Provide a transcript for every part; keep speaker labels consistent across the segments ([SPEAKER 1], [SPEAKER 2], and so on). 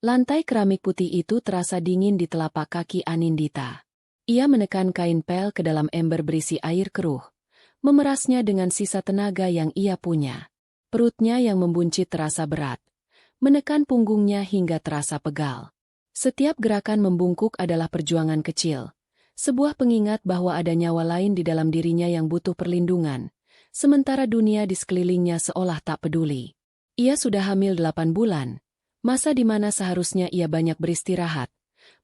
[SPEAKER 1] Lantai keramik putih itu terasa dingin di telapak kaki Anindita. Ia menekan kain pel ke dalam ember berisi air keruh, memerasnya dengan sisa tenaga yang ia punya. Perutnya yang membuncit terasa berat, menekan punggungnya hingga terasa pegal. Setiap gerakan membungkuk adalah perjuangan kecil, sebuah pengingat bahwa ada nyawa lain di dalam dirinya yang butuh perlindungan, sementara dunia di sekelilingnya seolah tak peduli. Ia sudah hamil 8 bulan, masa di mana seharusnya ia banyak beristirahat,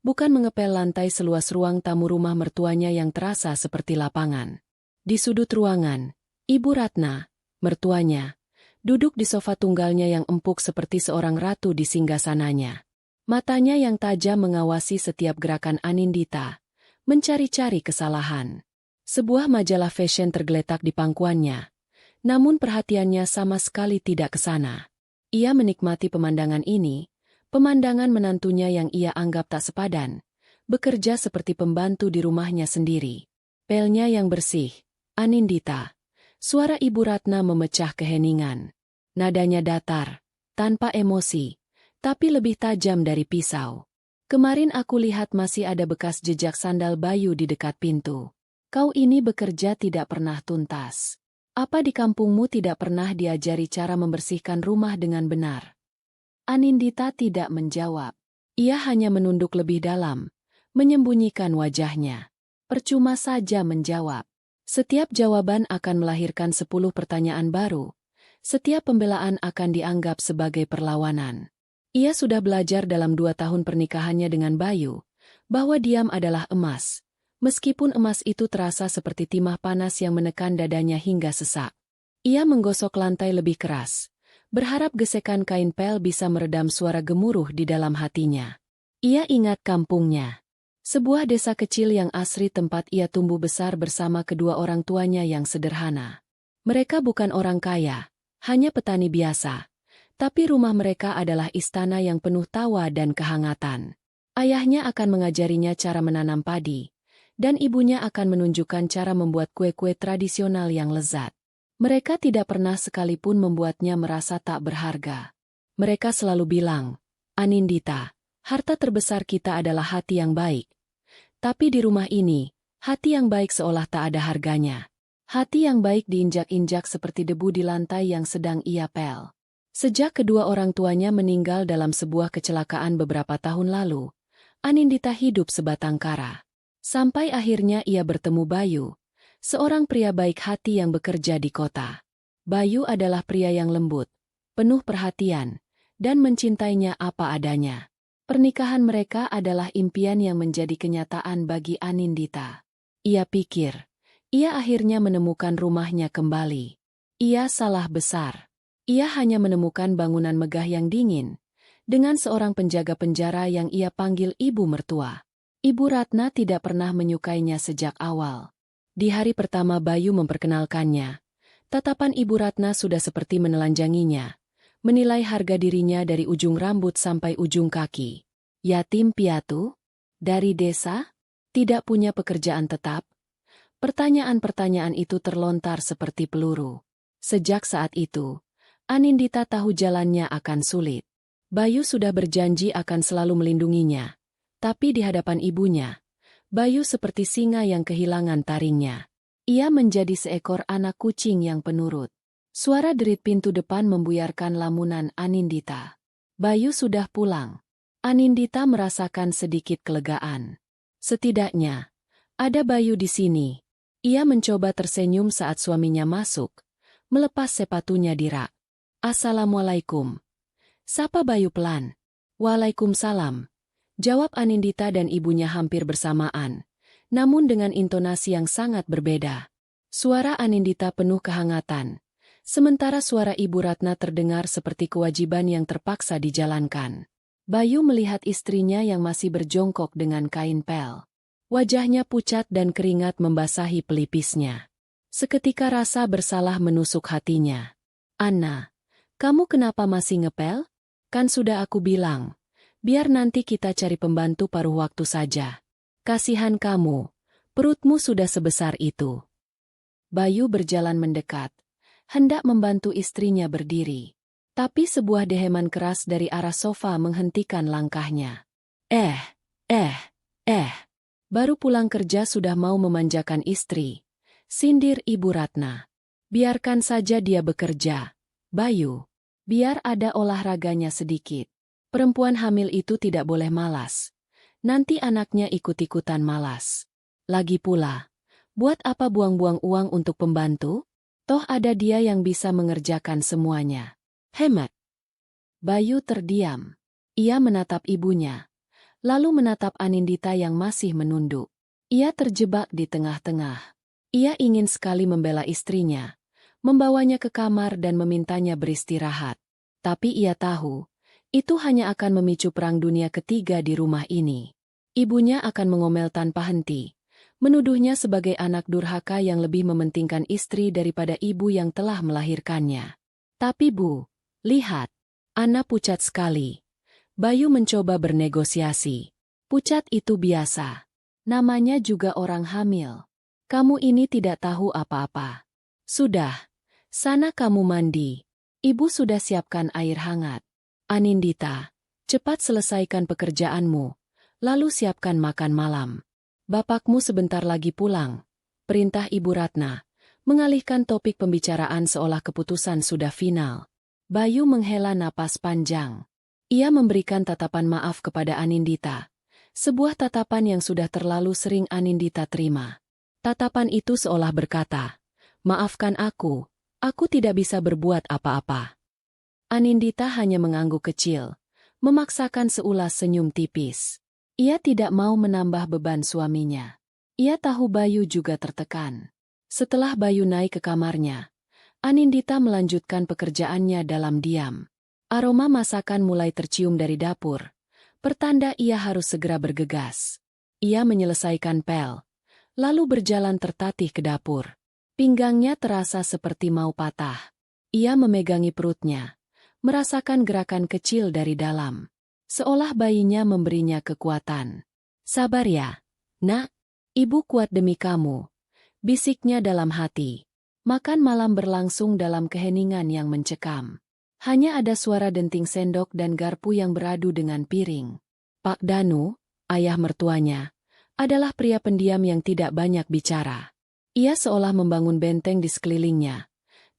[SPEAKER 1] bukan mengepel lantai seluas ruang tamu rumah mertuanya yang terasa seperti lapangan. Di sudut ruangan, Ibu Ratna, mertuanya, duduk di sofa tunggalnya yang empuk seperti seorang ratu di singgasananya. Matanya yang tajam mengawasi setiap gerakan Anindita, mencari-cari kesalahan. Sebuah majalah fashion tergeletak di pangkuannya, namun perhatiannya sama sekali tidak ke sana. Ia menikmati pemandangan ini, pemandangan menantunya yang ia anggap tak sepadan, bekerja seperti pembantu di rumahnya sendiri. Pelnya yang bersih, Anindita. Suara Ibu Ratna memecah keheningan. Nadanya datar, tanpa emosi, tapi lebih tajam dari pisau. Kemarin aku lihat masih ada bekas jejak sandal Bayu di dekat pintu. Kau ini bekerja tidak pernah tuntas. Apa di kampungmu tidak pernah diajari cara membersihkan rumah dengan benar? Anindita tidak menjawab. Ia hanya menunduk lebih dalam, menyembunyikan wajahnya. Percuma saja menjawab. Setiap jawaban akan melahirkan 10 pertanyaan baru. Setiap pembelaan akan dianggap sebagai perlawanan. Ia sudah belajar dalam 2 tahun pernikahannya dengan Bayu, bahwa diam adalah emas, meskipun emas itu terasa seperti timah panas yang menekan dadanya hingga sesak. Ia menggosok lantai lebih keras, berharap gesekan kain pel bisa meredam suara gemuruh di dalam hatinya. Ia ingat kampungnya. Sebuah desa kecil yang asri tempat ia tumbuh besar bersama kedua orang tuanya yang sederhana. Mereka bukan orang kaya, hanya petani biasa. Tapi rumah mereka adalah istana yang penuh tawa dan kehangatan. Ayahnya akan mengajarinya cara menanam padi, dan ibunya akan menunjukkan cara membuat kue-kue tradisional yang lezat. Mereka tidak pernah sekalipun membuatnya merasa tak berharga. Mereka selalu bilang, Anindita, harta terbesar kita adalah hati yang baik. Tapi di rumah ini, hati yang baik seolah tak ada harganya. Hati yang baik diinjak-injak seperti debu di lantai yang sedang ia pel. Sejak kedua orang tuanya meninggal dalam sebuah kecelakaan beberapa tahun lalu, Anindita hidup sebatang kara. Sampai akhirnya ia bertemu Bayu, seorang pria baik hati yang bekerja di kota. Bayu adalah pria yang lembut, penuh perhatian, dan mencintainya apa adanya. Pernikahan mereka adalah impian yang menjadi kenyataan bagi Anindita. Ia pikir, ia akhirnya menemukan rumahnya kembali. Ia salah besar. Ia hanya menemukan bangunan megah yang dingin, dengan seorang penjaga penjara yang ia panggil ibu mertua. Ibu Ratna tidak pernah menyukainya sejak awal. Di hari pertama Bayu memperkenalkannya, tatapan Ibu Ratna sudah seperti menelanjanginya, menilai harga dirinya dari ujung rambut sampai ujung kaki. Yatim piatu? Dari desa? Tidak punya pekerjaan tetap? Pertanyaan-pertanyaan itu terlontar seperti peluru. Sejak saat itu, Anindita tahu jalannya akan sulit. Bayu sudah berjanji akan selalu melindunginya. Tapi di hadapan ibunya, Bayu seperti singa yang kehilangan taringnya. Ia menjadi seekor anak kucing yang penurut. Suara derit pintu depan membuyarkan lamunan Anindita. Bayu sudah pulang. Anindita merasakan sedikit kelegaan. Setidaknya, ada Bayu di sini. Ia mencoba tersenyum saat suaminya masuk, melepas sepatunya di rak. Assalamualaikum. Sapa Bayu pelan. Waalaikumsalam. Jawab Anindita dan ibunya hampir bersamaan, namun dengan intonasi yang sangat berbeda. Suara Anindita penuh kehangatan, sementara suara Ibu Ratna terdengar seperti kewajiban yang terpaksa dijalankan. Bayu melihat istrinya yang masih berjongkok dengan kain pel. Wajahnya pucat dan keringat membasahi pelipisnya. Seketika rasa bersalah menusuk hatinya. Anna, kamu kenapa masih ngepel? Kan sudah aku bilang, biar nanti kita cari pembantu paruh waktu saja. Kasihan kamu, perutmu sudah sebesar itu. Bayu berjalan mendekat, hendak membantu istrinya berdiri. Tapi sebuah deheman keras dari arah sofa menghentikan langkahnya. Eh. Baru pulang kerja sudah mau memanjakan istri. Sindir Ibu Ratna. Biarkan saja dia bekerja. Bayu. Biar ada olahraganya sedikit. Perempuan hamil itu tidak boleh malas. Nanti anaknya ikut-ikutan malas. Lagi pula, buat apa buang-buang uang untuk pembantu? Toh ada dia yang bisa mengerjakan semuanya. Hemat. Bayu terdiam. Ia menatap ibunya. Lalu menatap Anindita yang masih menunduk. Ia terjebak di tengah-tengah. Ia ingin sekali membela istrinya, membawanya ke kamar dan memintanya beristirahat. Tapi ia tahu, itu hanya akan memicu perang dunia ketiga di rumah ini. Ibunya akan mengomel tanpa henti, menuduhnya sebagai anak durhaka yang lebih mementingkan istri daripada ibu yang telah melahirkannya. Tapi Bu, lihat, Ana pucat sekali. Bayu mencoba bernegosiasi. Pucat itu biasa. Namanya juga orang hamil. Kamu ini tidak tahu apa-apa. Sudah, sana kamu mandi. Ibu sudah siapkan air hangat. Anindita, cepat selesaikan pekerjaanmu, lalu siapkan makan malam. Bapakmu sebentar lagi pulang. Perintah Ibu Ratna, mengalihkan topik pembicaraan seolah keputusan sudah final. Bayu menghela napas panjang. Ia memberikan tatapan maaf kepada Anindita. Sebuah tatapan yang sudah terlalu sering Anindita terima. Tatapan itu seolah berkata, "Maafkan aku tidak bisa berbuat apa-apa." Anindita hanya mengangguk kecil, memaksakan seulas senyum tipis. Ia tidak mau menambah beban suaminya. Ia tahu Bayu juga tertekan. Setelah Bayu naik ke kamarnya, Anindita melanjutkan pekerjaannya dalam diam. Aroma masakan mulai tercium dari dapur. Pertanda ia harus segera bergegas. Ia menyelesaikan pel, lalu berjalan tertatih ke dapur. Pinggangnya terasa seperti mau patah. Ia memegangi perutnya, merasakan gerakan kecil dari dalam. Seolah bayinya memberinya kekuatan. "Sabar ya, Nak. Ibu kuat demi kamu," bisiknya dalam hati. Makan malam berlangsung dalam keheningan yang mencekam. Hanya ada suara denting sendok dan garpu yang beradu dengan piring. Pak Danu, ayah mertuanya, adalah pria pendiam yang tidak banyak bicara. Ia seolah membangun benteng di sekelilingnya.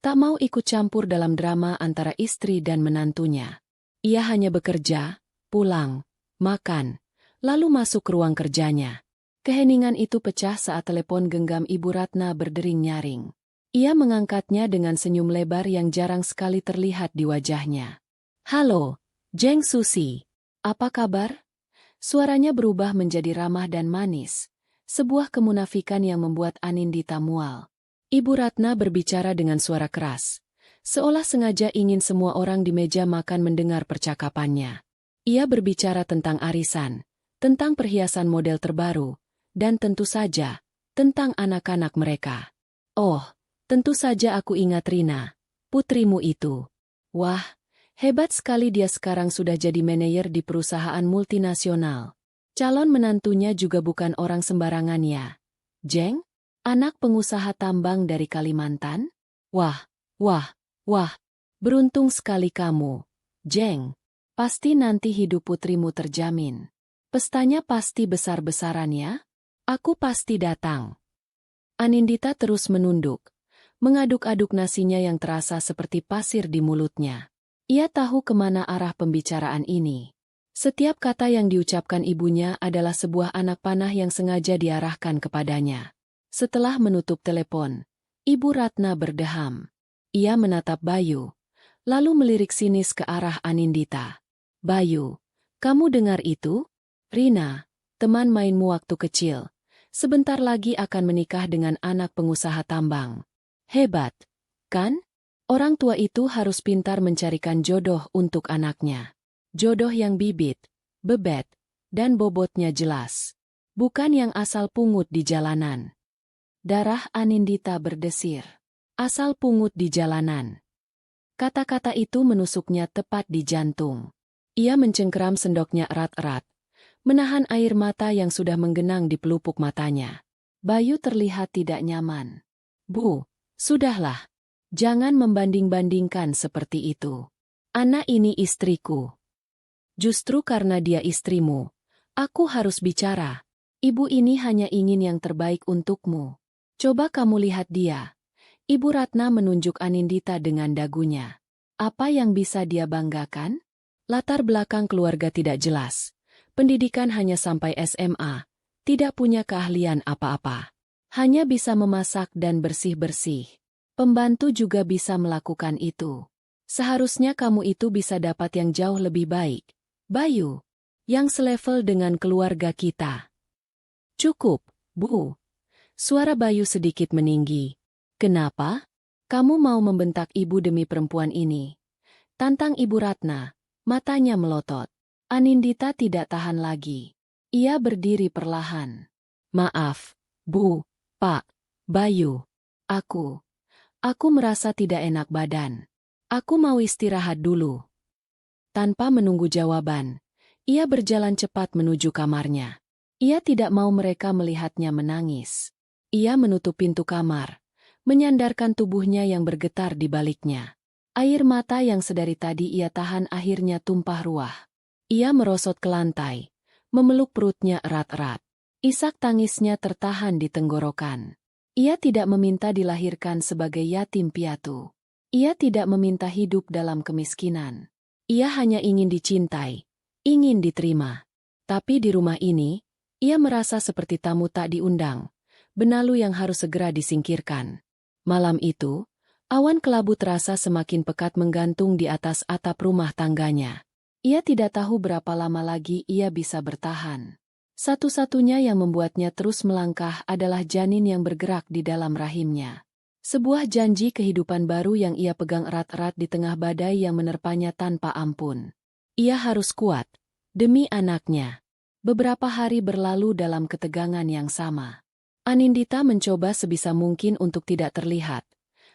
[SPEAKER 1] Tak mau ikut campur dalam drama antara istri dan menantunya. Ia hanya bekerja, pulang, makan, lalu masuk ke ruang kerjanya. Keheningan itu pecah saat telepon genggam Ibu Ratna berdering nyaring. Ia mengangkatnya dengan senyum lebar yang jarang sekali terlihat di wajahnya. "Halo, Jeng Susi. Apa kabar?" Suaranya berubah menjadi ramah dan manis. Sebuah kemunafikan yang membuat Anindita mual. Ibu Ratna berbicara dengan suara keras, seolah sengaja ingin semua orang di meja makan mendengar percakapannya. Ia berbicara tentang arisan, tentang perhiasan model terbaru, dan tentu saja, tentang anak-anak mereka. "Oh, tentu saja aku ingat Rina, putrimu itu. Wah, hebat sekali dia sekarang sudah jadi manajer di perusahaan multinasional. Calon menantunya juga bukan orang sembarangan ya, Jeng? Anak pengusaha tambang dari Kalimantan? Wah, beruntung sekali kamu, Jeng. Pasti nanti hidup putrimu terjamin. Pestanya pasti besar-besaran ya? Aku pasti datang." Anindita terus menunduk, mengaduk-aduk nasinya yang terasa seperti pasir di mulutnya. Ia tahu kemana arah pembicaraan ini. Setiap kata yang diucapkan ibunya adalah sebuah anak panah yang sengaja diarahkan kepadanya. Setelah menutup telepon, Ibu Ratna berdeham. Ia menatap Bayu, lalu melirik sinis ke arah Anindita. "Bayu, kamu dengar itu? Rina, teman mainmu waktu kecil, sebentar lagi akan menikah dengan anak pengusaha tambang. Hebat, kan? Orang tua itu harus pintar mencarikan jodoh untuk anaknya. Jodoh yang bibit, bebet, dan bobotnya jelas. Bukan yang asal pungut di jalanan." Darah Anindita berdesir. Asal pungut di jalanan. Kata-kata itu menusuknya tepat di jantung. Ia mencengkeram sendoknya erat-erat, menahan air mata yang sudah menggenang di pelupuk matanya. Bayu terlihat tidak nyaman. "Bu, sudahlah. Jangan membanding-bandingkan seperti itu. Ana ini istriku. Justru karena dia istrimu, aku harus bicara. Ibu ini hanya ingin yang terbaik untukmu. Coba kamu lihat dia. Ibu Ratna menunjuk Anindita dengan dagunya. Apa yang bisa dia banggakan? Latar belakang keluarga tidak jelas. Pendidikan hanya sampai SMA. Tidak punya keahlian apa-apa. Hanya bisa memasak dan bersih-bersih. Pembantu juga bisa melakukan itu. Seharusnya kamu itu bisa dapat yang jauh lebih baik. Bayu, yang selevel dengan keluarga kita. Cukup, Bu. Suara Bayu sedikit meninggi. Kenapa? Kamu mau membentak ibu demi perempuan ini? Tantang Ibu Ratna, matanya melotot. Anindita tidak tahan lagi. Ia berdiri perlahan. Maaf, Bu, Pak, Bayu. Aku merasa tidak enak badan. Aku mau istirahat dulu. Tanpa menunggu jawaban, ia berjalan cepat menuju kamarnya. Ia tidak mau mereka melihatnya menangis. Ia menutup pintu kamar, menyandarkan tubuhnya yang bergetar di baliknya. Air mata yang sedari tadi ia tahan akhirnya tumpah ruah. Ia merosot ke lantai, memeluk perutnya erat-erat. Isak tangisnya tertahan di tenggorokan. Ia tidak meminta dilahirkan sebagai yatim piatu. Ia tidak meminta hidup dalam kemiskinan. Ia hanya ingin dicintai, ingin diterima. Tapi di rumah ini, ia merasa seperti tamu tak diundang, benalu yang harus segera disingkirkan. Malam itu, awan kelabu terasa semakin pekat menggantung di atas atap rumah tangganya. Ia tidak tahu berapa lama lagi ia bisa bertahan. Satu-satunya yang membuatnya terus melangkah adalah janin yang bergerak di dalam rahimnya. Sebuah janji kehidupan baru yang ia pegang erat-erat di tengah badai yang menerpanya tanpa ampun. Ia harus kuat, demi anaknya. Beberapa hari berlalu dalam ketegangan yang sama. Anindita mencoba sebisa mungkin untuk tidak terlihat,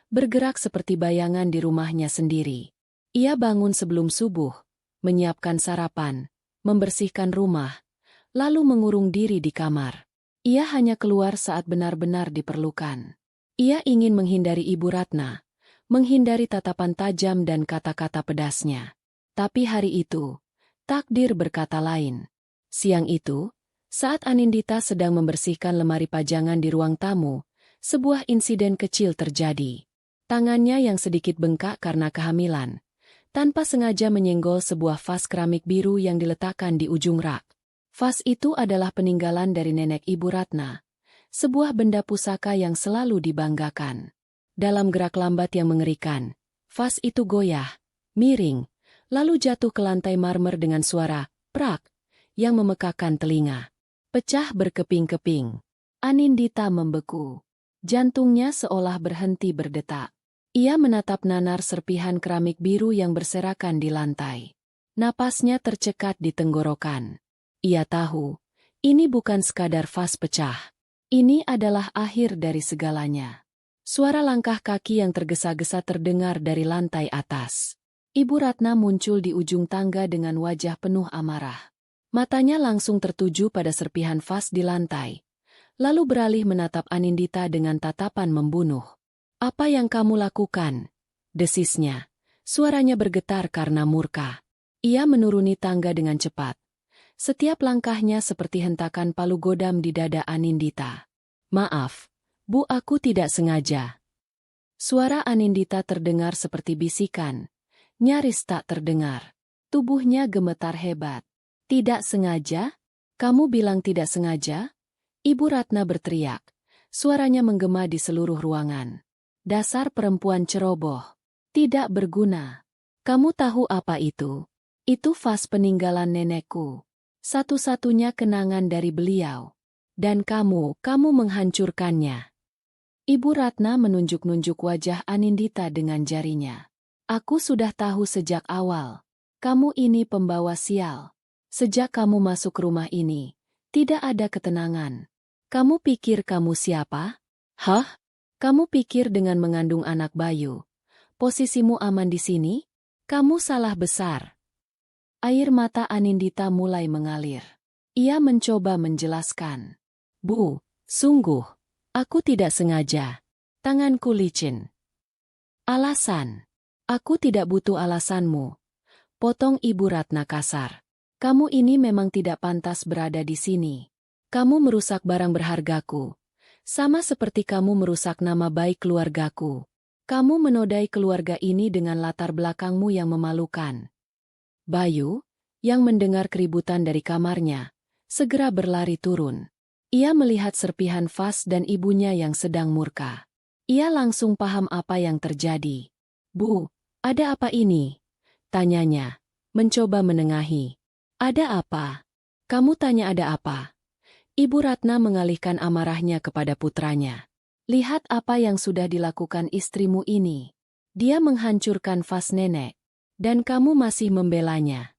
[SPEAKER 1] bergerak seperti bayangan di rumahnya sendiri. Ia bangun sebelum subuh, menyiapkan sarapan, membersihkan rumah, lalu mengurung diri di kamar. Ia hanya keluar saat benar-benar diperlukan. Ia ingin menghindari Ibu Ratna, menghindari tatapan tajam dan kata-kata pedasnya. Tapi hari itu, takdir berkata lain. Siang itu, saat Anindita sedang membersihkan lemari pajangan di ruang tamu, sebuah insiden kecil terjadi. Tangannya yang sedikit bengkak karena kehamilan, tanpa sengaja menyenggol sebuah vas keramik biru yang diletakkan di ujung rak. Vas itu adalah peninggalan dari nenek Ibu Ratna. Sebuah benda pusaka yang selalu dibanggakan. Dalam gerak lambat yang mengerikan, vas itu goyah, miring, lalu jatuh ke lantai marmer dengan suara prak yang memekakan telinga. Pecah berkeping-keping. Anindita membeku. Jantungnya seolah berhenti berdetak. Ia menatap nanar serpihan keramik biru yang berserakan di lantai. Napasnya tercekat di tenggorokan. Ia tahu, ini bukan sekadar vas pecah. Ini adalah akhir dari segalanya. Suara langkah kaki yang tergesa-gesa terdengar dari lantai atas. Ibu Ratna muncul di ujung tangga dengan wajah penuh amarah. Matanya langsung tertuju pada serpihan vas di lantai. Lalu beralih menatap Anindita dengan tatapan membunuh. "Apa yang kamu lakukan?" desisnya. Suaranya bergetar karena murka. Ia menuruni tangga dengan cepat. Setiap langkahnya seperti hentakan palu godam di dada Anindita. "Maaf, Bu, aku tidak sengaja." Suara Anindita terdengar seperti bisikan, nyaris tak terdengar. Tubuhnya gemetar hebat. "Tidak sengaja? Kamu bilang tidak sengaja?" Ibu Ratna berteriak. Suaranya menggema di seluruh ruangan. "Dasar perempuan ceroboh. Tidak berguna. Kamu tahu apa itu? Itu vas peninggalan nenekku. Satu-satunya kenangan dari beliau. Dan kamu menghancurkannya." Ibu Ratna menunjuk-nunjuk wajah Anindita dengan jarinya. "Aku sudah tahu sejak awal. Kamu ini pembawa sial. Sejak kamu masuk rumah ini, tidak ada ketenangan. Kamu pikir kamu siapa? Hah? Kamu pikir dengan mengandung anak Bayu, posisimu aman di sini? Kamu salah besar." Air mata Anindita mulai mengalir. Ia mencoba menjelaskan. "Bu, sungguh, aku tidak sengaja. Tanganku licin." "Alasan? Aku tidak butuh alasanmu. Potong Ibu Ratna kasar. Kamu ini memang tidak pantas berada di sini. Kamu merusak barang berhargaku. Sama seperti kamu merusak nama baik keluargaku. Kamu menodai keluarga ini dengan latar belakangmu yang memalukan. Bayu, yang mendengar keributan dari kamarnya, segera berlari turun. Ia melihat serpihan vas dan ibunya yang sedang murka. Ia langsung paham apa yang terjadi. Bu, ada apa ini? Tanyanya, mencoba menengahi. Ada apa? Kamu tanya ada apa? Ibu Ratna mengalihkan amarahnya kepada putranya. Lihat apa yang sudah dilakukan istrimu ini. Dia menghancurkan vas nenek. Dan kamu masih membelanya.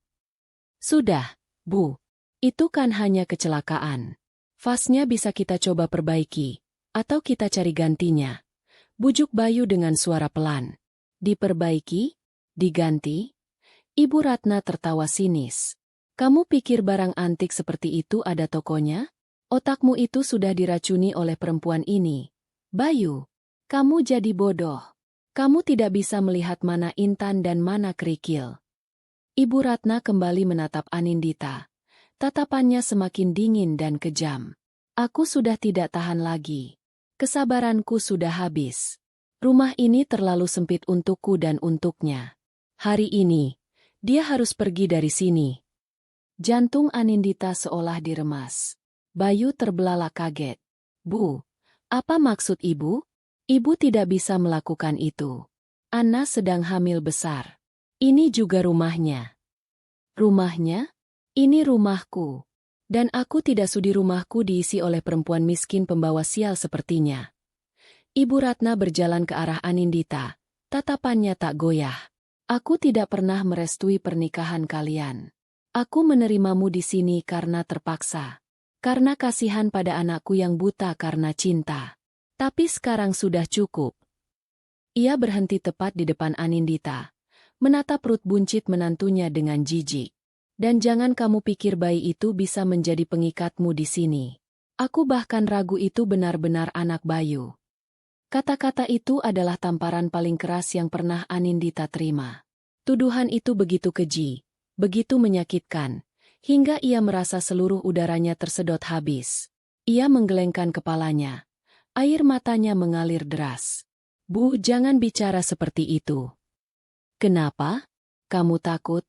[SPEAKER 1] Sudah, Bu. Itu kan hanya kecelakaan. Vasnya bisa kita coba perbaiki. Atau kita cari gantinya. Bujuk Bayu dengan suara pelan. Diperbaiki? Diganti? Ibu Ratna tertawa sinis. Kamu pikir barang antik seperti itu ada tokonya? Otakmu itu sudah diracuni oleh perempuan ini. Bayu, kamu jadi bodoh. Kamu tidak bisa melihat mana intan dan mana kerikil. Ibu Ratna kembali menatap Anindita. Tatapannya semakin dingin dan kejam. Aku sudah tidak tahan lagi. Kesabaranku sudah habis. Rumah ini terlalu sempit untukku dan untuknya. Hari ini, dia harus pergi dari sini. Jantung Anindita seolah diremas. Bayu terbelalak kaget. Bu, apa maksud ibu? Ibu tidak bisa melakukan itu. Anna sedang hamil besar. Ini juga rumahnya. Rumahnya? Ini rumahku. Dan aku tidak sudi rumahku diisi oleh perempuan miskin pembawa sial sepertinya. Ibu Ratna berjalan ke arah Anindita. Tatapannya tak goyah. Aku tidak pernah merestui pernikahan kalian. Aku menerimamu di sini karena terpaksa. Karena kasihan pada anakku yang buta karena cinta. Tapi sekarang sudah cukup. Ia berhenti tepat di depan Anindita. Menatap perut buncit menantunya dengan jijik. Dan jangan kamu pikir bayi itu bisa menjadi pengikatmu di sini. Aku bahkan ragu itu benar-benar anak Bayu. Kata-kata itu adalah tamparan paling keras yang pernah Anindita terima. Tuduhan itu begitu keji, begitu menyakitkan, hingga ia merasa seluruh udaranya tersedot habis. Ia menggelengkan kepalanya. Air matanya mengalir deras. Bu, jangan bicara seperti itu. Kenapa? Kamu takut?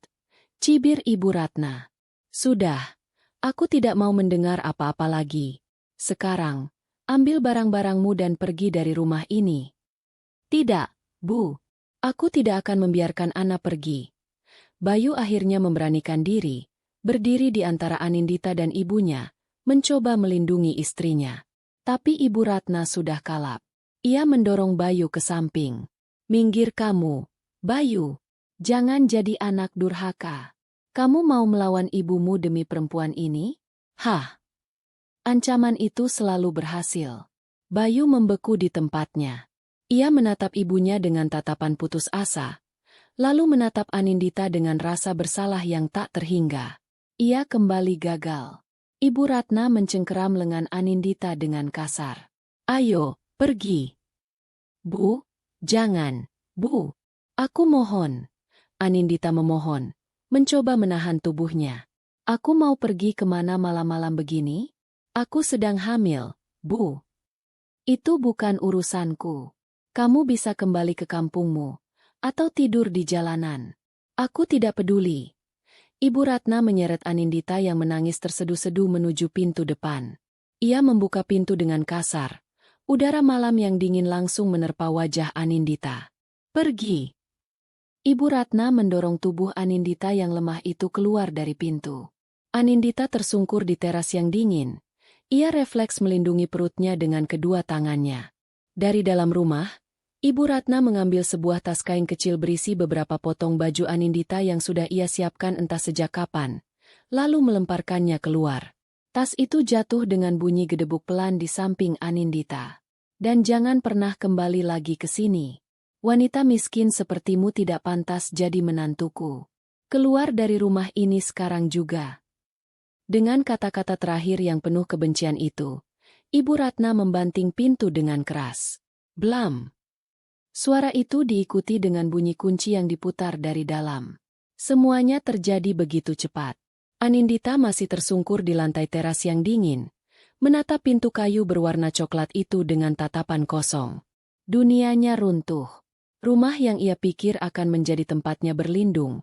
[SPEAKER 1] Cibir Ibu Ratna. Sudah, aku tidak mau mendengar apa-apa lagi. Sekarang, ambil barang-barangmu dan pergi dari rumah ini. Tidak, Bu. Aku tidak akan membiarkan Anna pergi. Bayu akhirnya memberanikan diri, berdiri di antara Anindita dan ibunya, mencoba melindungi istrinya. Tapi Ibu Ratna sudah kalap. Ia mendorong Bayu ke samping. Minggir kamu, Bayu. Jangan jadi anak durhaka. Kamu mau melawan ibumu demi perempuan ini? Hah? Ancaman itu selalu berhasil. Bayu membeku di tempatnya. Ia menatap ibunya dengan tatapan putus asa, lalu menatap Anindita dengan rasa bersalah yang tak terhingga. Ia kembali gagal. Ibu Ratna mencengkeram lengan Anindita dengan kasar. Ayo, pergi. Bu, jangan. Bu, aku mohon. Anindita memohon, mencoba menahan tubuhnya. Aku mau pergi kemana malam-malam begini? Aku sedang hamil, Bu. Itu bukan urusanku. Kamu bisa kembali ke kampungmu, atau tidur di jalanan. Aku tidak peduli. Ibu Ratna menyeret Anindita yang menangis terseduh-seduh menuju pintu depan. Ia membuka pintu dengan kasar. Udara malam yang dingin langsung menerpa wajah Anindita. Pergi. Ibu Ratna mendorong tubuh Anindita yang lemah itu keluar dari pintu. Anindita tersungkur di teras yang dingin. Ia refleks melindungi perutnya dengan kedua tangannya. Dari dalam rumah, Ibu Ratna mengambil sebuah tas kain kecil berisi beberapa potong baju Anindita yang sudah ia siapkan entah sejak kapan, lalu melemparkannya keluar. Tas itu jatuh dengan bunyi gedebuk pelan di samping Anindita. Dan jangan pernah kembali lagi ke sini. Wanita miskin sepertimu tidak pantas jadi menantuku. Keluar dari rumah ini sekarang juga. Dengan kata-kata terakhir yang penuh kebencian itu, Ibu Ratna membanting pintu dengan keras. Blam! Suara itu diikuti dengan bunyi kunci yang diputar dari dalam. Semuanya terjadi begitu cepat. Anindita masih tersungkur di lantai teras yang dingin, menatap pintu kayu berwarna coklat itu dengan tatapan kosong. Dunianya runtuh. Rumah yang ia pikir akan menjadi tempatnya berlindung,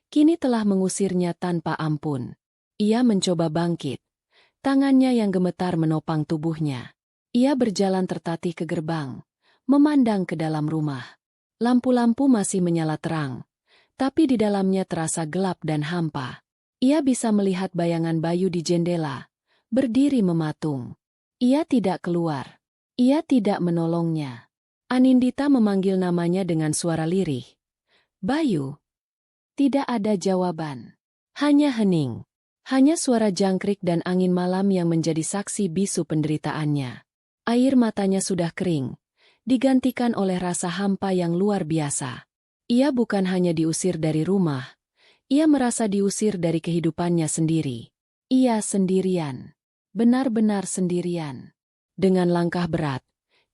[SPEAKER 1] kini telah mengusirnya tanpa ampun. Ia mencoba bangkit. Tangannya yang gemetar menopang tubuhnya. Ia berjalan tertatih ke gerbang, memandang ke dalam rumah. Lampu-lampu masih menyala terang, tapi di dalamnya terasa gelap dan hampa. Ia bisa melihat bayangan Bayu di jendela, berdiri mematung. Ia tidak keluar. Ia tidak menolongnya. Anindita memanggil namanya dengan suara lirih. Bayu. Tidak ada jawaban. Hanya hening. Hanya suara jangkrik dan angin malam yang menjadi saksi bisu penderitaannya. Air matanya sudah kering, digantikan oleh rasa hampa yang luar biasa. Ia bukan hanya diusir dari rumah, ia merasa diusir dari kehidupannya sendiri. Ia sendirian. Benar-benar sendirian. Dengan langkah berat,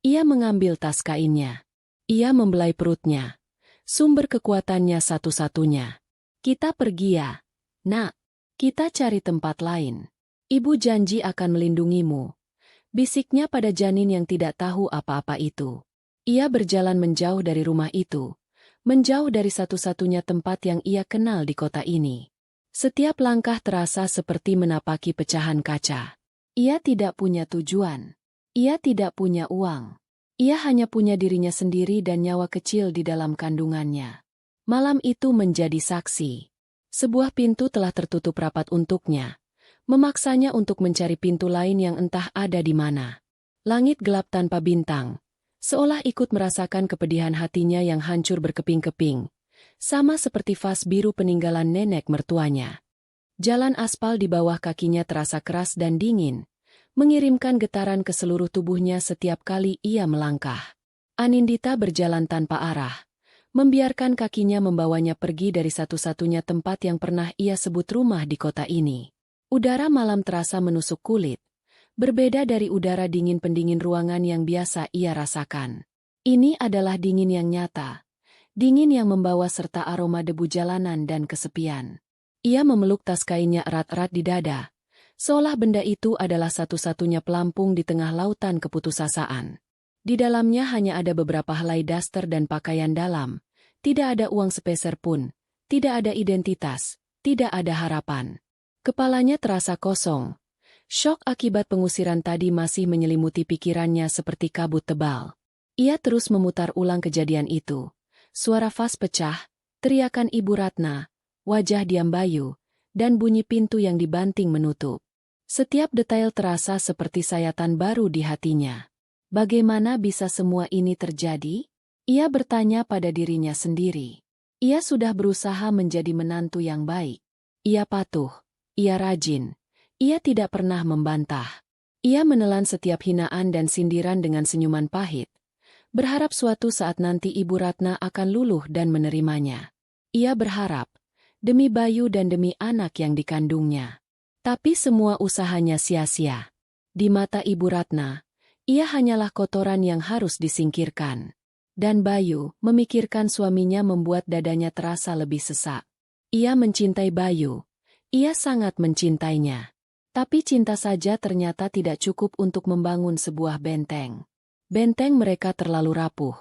[SPEAKER 1] ia mengambil tas kainnya. Ia membelai perutnya. Sumber kekuatannya satu-satunya. Kita pergi ya, nak. Kita cari tempat lain. Ibu janji akan melindungimu. Bisiknya pada janin yang tidak tahu apa-apa itu. Ia berjalan menjauh dari rumah itu. Menjauh dari satu-satunya tempat yang ia kenal di kota ini. Setiap langkah terasa seperti menapaki pecahan kaca. Ia tidak punya tujuan. Ia tidak punya uang. Ia hanya punya dirinya sendiri dan nyawa kecil di dalam kandungannya. Malam itu menjadi saksi. Sebuah pintu telah tertutup rapat untuknya, memaksanya untuk mencari pintu lain yang entah ada di mana. Langit gelap tanpa bintang, seolah ikut merasakan kepedihan hatinya yang hancur berkeping-keping, sama seperti vas biru peninggalan nenek mertuanya. Jalan aspal di bawah kakinya terasa keras dan dingin, mengirimkan getaran ke seluruh tubuhnya setiap kali ia melangkah. Anindita berjalan tanpa arah. Membiarkan kakinya membawanya pergi dari satu-satunya tempat yang pernah ia sebut rumah di kota ini. Udara malam terasa menusuk kulit, berbeda dari udara dingin pendingin ruangan yang biasa ia rasakan. Ini adalah dingin yang nyata, dingin yang membawa serta aroma debu jalanan dan kesepian. Ia memeluk tas kainnya erat-erat di dada, seolah benda itu adalah satu-satunya pelampung di tengah lautan keputusasaan. Di dalamnya hanya ada beberapa helai daster dan pakaian dalam. Tidak ada uang sepeser pun, tidak ada identitas, tidak ada harapan. Kepalanya terasa kosong. Syok akibat pengusiran tadi masih menyelimuti pikirannya seperti kabut tebal. Ia terus memutar ulang kejadian itu. Suara vas pecah, teriakan Ibu Ratna, wajah diam Bayu, dan bunyi pintu yang dibanting menutup. Setiap detail terasa seperti sayatan baru di hatinya. Bagaimana bisa semua ini terjadi? Ia bertanya pada dirinya sendiri. Ia sudah berusaha menjadi menantu yang baik. Ia patuh, ia rajin, ia tidak pernah membantah. Ia menelan setiap hinaan dan sindiran dengan senyuman pahit, berharap suatu saat nanti Ibu Ratna akan luluh dan menerimanya. Ia berharap, demi Bayu dan demi anak yang dikandungnya. Tapi semua usahanya sia-sia. Di mata Ibu Ratna, ia hanyalah kotoran yang harus disingkirkan. Dan Bayu, memikirkan suaminya membuat dadanya terasa lebih sesak. Ia mencintai Bayu. Ia sangat mencintainya. Tapi cinta saja ternyata tidak cukup untuk membangun sebuah benteng. Benteng mereka terlalu rapuh.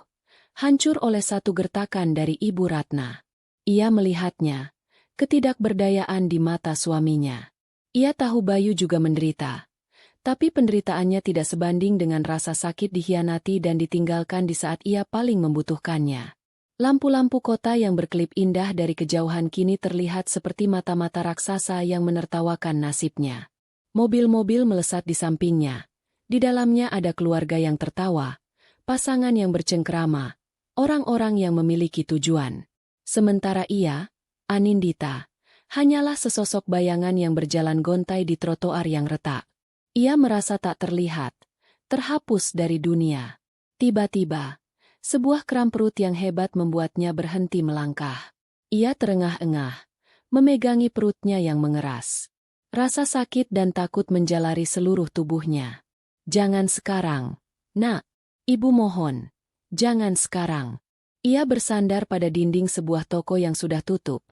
[SPEAKER 1] Hancur oleh satu gertakan dari Ibu Ratna. Ia melihatnya. Ketidakberdayaan di mata suaminya. Ia tahu Bayu juga menderita. Tapi penderitaannya tidak sebanding dengan rasa sakit dikhianati dan ditinggalkan di saat ia paling membutuhkannya. Lampu-lampu kota yang berkelip indah dari kejauhan kini terlihat seperti mata-mata raksasa yang menertawakan nasibnya. Mobil-mobil melesat di sampingnya. Di dalamnya ada keluarga yang tertawa, pasangan yang bercengkrama, orang-orang yang memiliki tujuan. Sementara ia, Anindita, hanyalah sesosok bayangan yang berjalan gontai di trotoar yang retak. Ia merasa tak terlihat, terhapus dari dunia. Tiba-tiba, sebuah kram perut yang hebat membuatnya berhenti melangkah. Ia terengah-engah, memegangi perutnya yang mengeras. Rasa sakit dan takut menjalari seluruh tubuhnya. Jangan sekarang, nak. Ibu mohon, jangan sekarang. Ia bersandar pada dinding sebuah toko yang sudah tutup.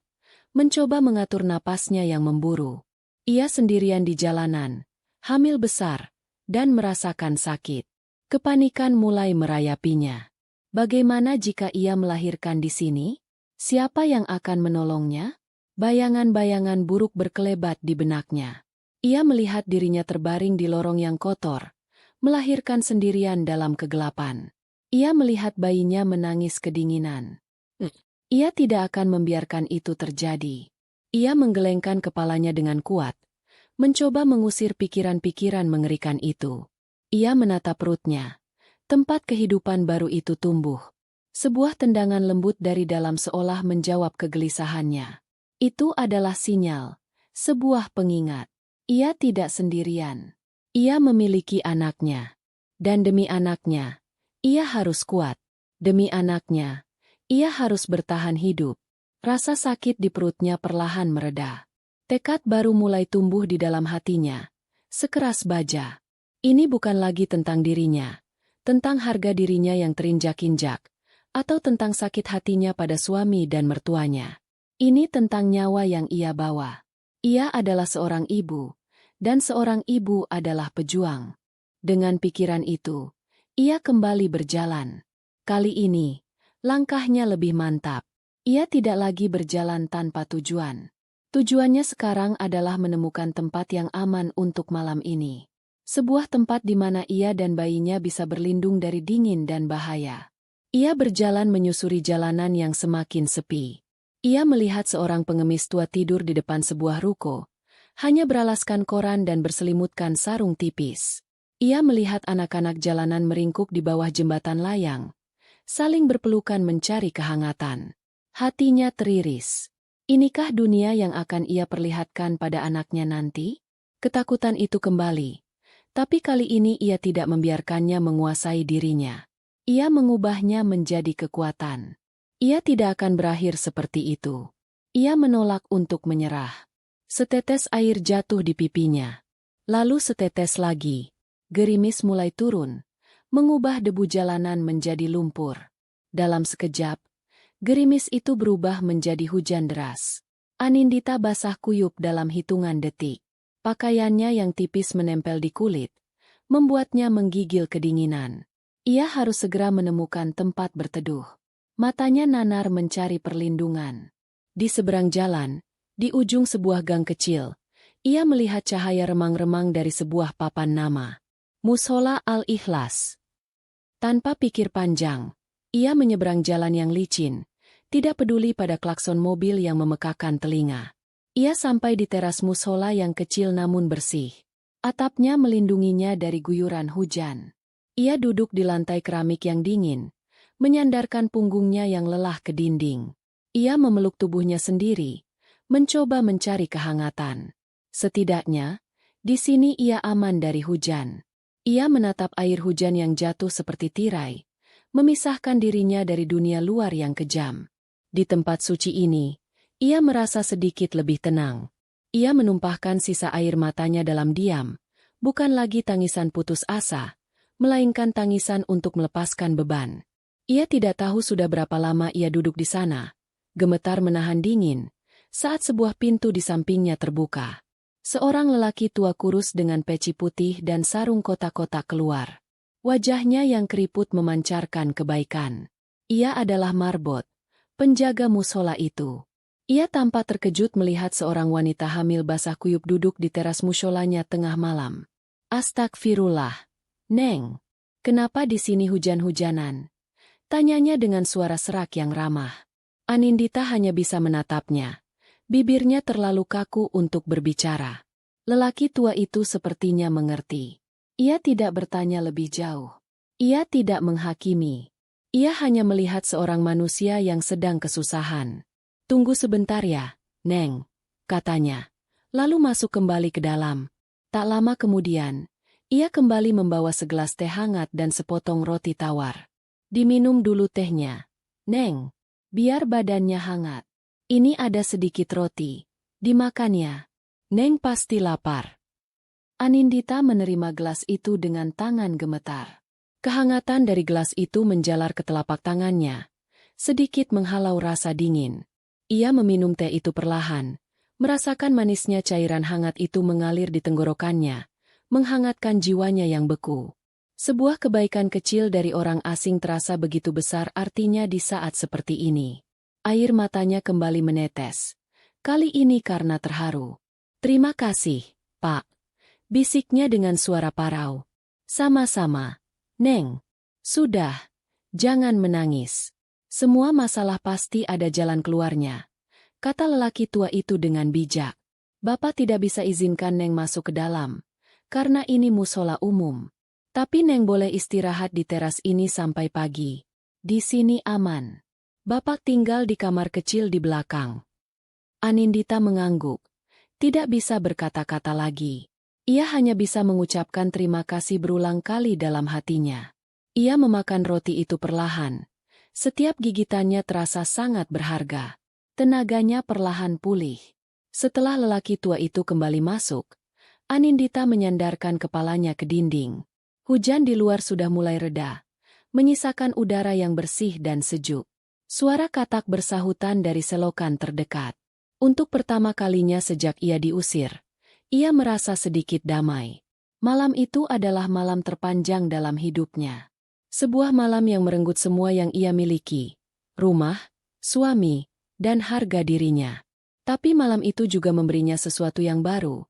[SPEAKER 1] mencoba mengatur napasnya yang memburu. Ia sendirian di jalanan, hamil besar, dan merasakan sakit. Kepanikan mulai merayapinya. Bagaimana jika ia melahirkan di sini? Siapa yang akan menolongnya? Bayangan-bayangan buruk berkelebat di benaknya. Ia melihat dirinya terbaring di lorong yang kotor, melahirkan sendirian dalam kegelapan. Ia melihat bayinya menangis kedinginan. Ia tidak akan membiarkan itu terjadi. Ia menggelengkan kepalanya dengan kuat, mencoba mengusir pikiran-pikiran mengerikan itu. Ia menatap perutnya. Tempat kehidupan baru itu tumbuh. Sebuah tendangan lembut dari dalam seolah menjawab kegelisahannya. Itu adalah sinyal, sebuah pengingat. Ia tidak sendirian. Ia memiliki anaknya. Dan demi anaknya, ia harus kuat. Demi anaknya, ia harus bertahan hidup. Rasa sakit di perutnya perlahan mereda. Tekad baru mulai tumbuh di dalam hatinya. Sekeras baja. Ini bukan lagi tentang dirinya. Tentang harga dirinya yang terinjak-injak. Atau tentang sakit hatinya pada suami dan mertuanya. Ini tentang nyawa yang ia bawa. Ia adalah seorang ibu. Dan seorang ibu adalah pejuang. Dengan pikiran itu, ia kembali berjalan. Kali ini, langkahnya lebih mantap. Ia tidak lagi berjalan tanpa tujuan. Tujuannya sekarang adalah menemukan tempat yang aman untuk malam ini. Sebuah tempat di mana ia dan bayinya bisa berlindung dari dingin dan bahaya. Ia berjalan menyusuri jalanan yang semakin sepi. Ia melihat seorang pengemis tua tidur di depan sebuah ruko, hanya beralaskan koran dan berselimutkan sarung tipis. Ia melihat anak-anak jalanan meringkuk di bawah jembatan layang, saling berpelukan mencari kehangatan. Hatinya teriris. Inikah dunia yang akan ia perlihatkan pada anaknya nanti? Ketakutan itu kembali. Tapi kali ini ia tidak membiarkannya menguasai dirinya. Ia mengubahnya menjadi kekuatan. Ia tidak akan berakhir seperti itu. Ia menolak untuk menyerah. Setetes air jatuh di pipinya. Lalu setetes lagi. Gerimis mulai turun, mengubah debu jalanan menjadi lumpur. Dalam sekejap, gerimis itu berubah menjadi hujan deras. Anindita basah kuyup dalam hitungan detik. Pakaiannya yang tipis menempel di kulit, membuatnya menggigil kedinginan. Ia harus segera menemukan tempat berteduh. Matanya nanar mencari perlindungan. Di seberang jalan, di ujung sebuah gang kecil, ia melihat cahaya remang-remang dari sebuah papan nama. Mushola Al-Ikhlas. Tanpa pikir panjang, ia menyeberang jalan yang licin, tidak peduli pada klakson mobil yang memekakan telinga. Ia sampai di teras mushola yang kecil namun bersih. Atapnya melindunginya dari guyuran hujan. Ia duduk di lantai keramik yang dingin, menyandarkan punggungnya yang lelah ke dinding. Ia memeluk tubuhnya sendiri, mencoba mencari kehangatan. Setidaknya, di sini ia aman dari hujan. Ia menatap air hujan yang jatuh seperti tirai, memisahkan dirinya dari dunia luar yang kejam. Di tempat suci ini, ia merasa sedikit lebih tenang. Ia menumpahkan sisa air matanya dalam diam, bukan lagi tangisan putus asa, melainkan tangisan untuk melepaskan beban. Ia tidak tahu sudah berapa lama ia duduk di sana, gemetar menahan dingin, saat sebuah pintu di sampingnya terbuka. Seorang lelaki tua kurus dengan peci putih dan sarung kotak-kotak keluar. Wajahnya yang keriput memancarkan kebaikan. Ia adalah Marbot, penjaga mushola itu. Ia tampak terkejut melihat seorang wanita hamil basah kuyup duduk di teras musholanya tengah malam. Astagfirullah. Neng, kenapa di sini hujan-hujanan? Tanyanya dengan suara serak yang ramah. Anindita hanya bisa menatapnya. Bibirnya terlalu kaku untuk berbicara. Lelaki tua itu sepertinya mengerti. Ia tidak bertanya lebih jauh. Ia tidak menghakimi. Ia hanya melihat seorang manusia yang sedang kesusahan. Tunggu sebentar ya, Neng, katanya. Lalu masuk kembali ke dalam. Tak lama kemudian, ia kembali membawa segelas teh hangat dan sepotong roti tawar. Diminum dulu tehnya, Neng, biar badannya hangat. Ini ada sedikit roti. Dimakannya. Neng pasti lapar. Anindita menerima gelas itu dengan tangan gemetar. Kehangatan dari gelas itu menjalar ke telapak tangannya, sedikit menghalau rasa dingin. Ia meminum teh itu perlahan, merasakan manisnya cairan hangat itu mengalir di tenggorokannya, menghangatkan jiwanya yang beku. Sebuah kebaikan kecil dari orang asing terasa begitu besar artinya di saat seperti ini. Air matanya kembali menetes. Kali ini karena terharu. "Terima kasih, Pak," bisiknya dengan suara parau. "Sama-sama, Neng. Sudah, jangan menangis. Semua masalah pasti ada jalan keluarnya," kata lelaki tua itu dengan bijak. "Bapak tidak bisa izinkan Neng masuk ke dalam, karena ini musola umum. Tapi Neng boleh istirahat di teras ini sampai pagi. Di sini aman. Bapak tinggal di kamar kecil di belakang." Anindita mengangguk. Tidak bisa berkata-kata lagi. Ia hanya bisa mengucapkan terima kasih berulang kali dalam hatinya. Ia memakan roti itu perlahan. Setiap gigitannya terasa sangat berharga. Tenaganya perlahan pulih. Setelah lelaki tua itu kembali masuk, Anindita menyandarkan kepalanya ke dinding. Hujan di luar sudah mulai reda, menyisakan udara yang bersih dan sejuk. Suara katak bersahutan dari selokan terdekat. Untuk pertama kalinya sejak ia diusir, ia merasa sedikit damai. Malam itu adalah malam terpanjang dalam hidupnya. Sebuah malam yang merenggut semua yang ia miliki, rumah, suami, dan harga dirinya. Tapi malam itu juga memberinya sesuatu yang baru,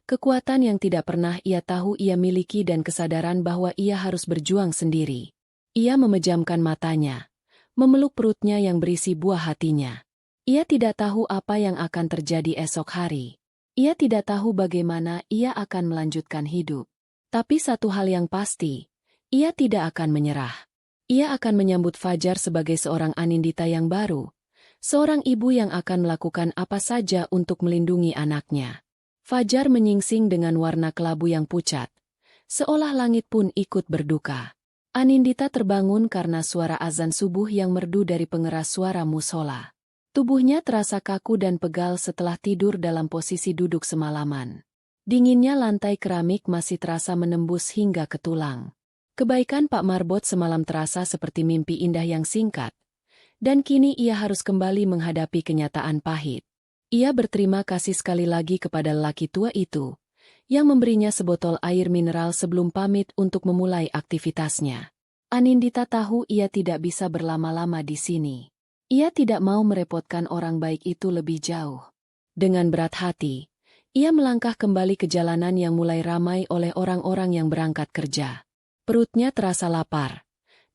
[SPEAKER 1] kekuatan yang tidak pernah ia tahu ia miliki dan kesadaran bahwa ia harus berjuang sendiri. Ia memejamkan matanya, memeluk perutnya yang berisi buah hatinya. Ia tidak tahu apa yang akan terjadi esok hari. Ia tidak tahu bagaimana ia akan melanjutkan hidup. Tapi satu hal yang pasti, ia tidak akan menyerah. Ia akan menyambut Fajar sebagai seorang Anindita yang baru, seorang ibu yang akan melakukan apa saja untuk melindungi anaknya. Fajar menyingsing dengan warna kelabu yang pucat, seolah langit pun ikut berduka. Anindita terbangun karena suara azan subuh yang merdu dari pengeras suara musola. Tubuhnya terasa kaku dan pegal setelah tidur dalam posisi duduk semalaman. Dinginnya lantai keramik masih terasa menembus hingga ke tulang. Kebaikan Pak Marbot semalam terasa seperti mimpi indah yang singkat, dan kini ia harus kembali menghadapi kenyataan pahit. Ia berterima kasih sekali lagi kepada lelaki tua itu, yang memberinya sebotol air mineral sebelum pamit untuk memulai aktivitasnya. Anindita tahu ia tidak bisa berlama-lama di sini. Ia tidak mau merepotkan orang baik itu lebih jauh. Dengan berat hati, ia melangkah kembali ke jalanan yang mulai ramai oleh orang-orang yang berangkat kerja. Perutnya terasa lapar,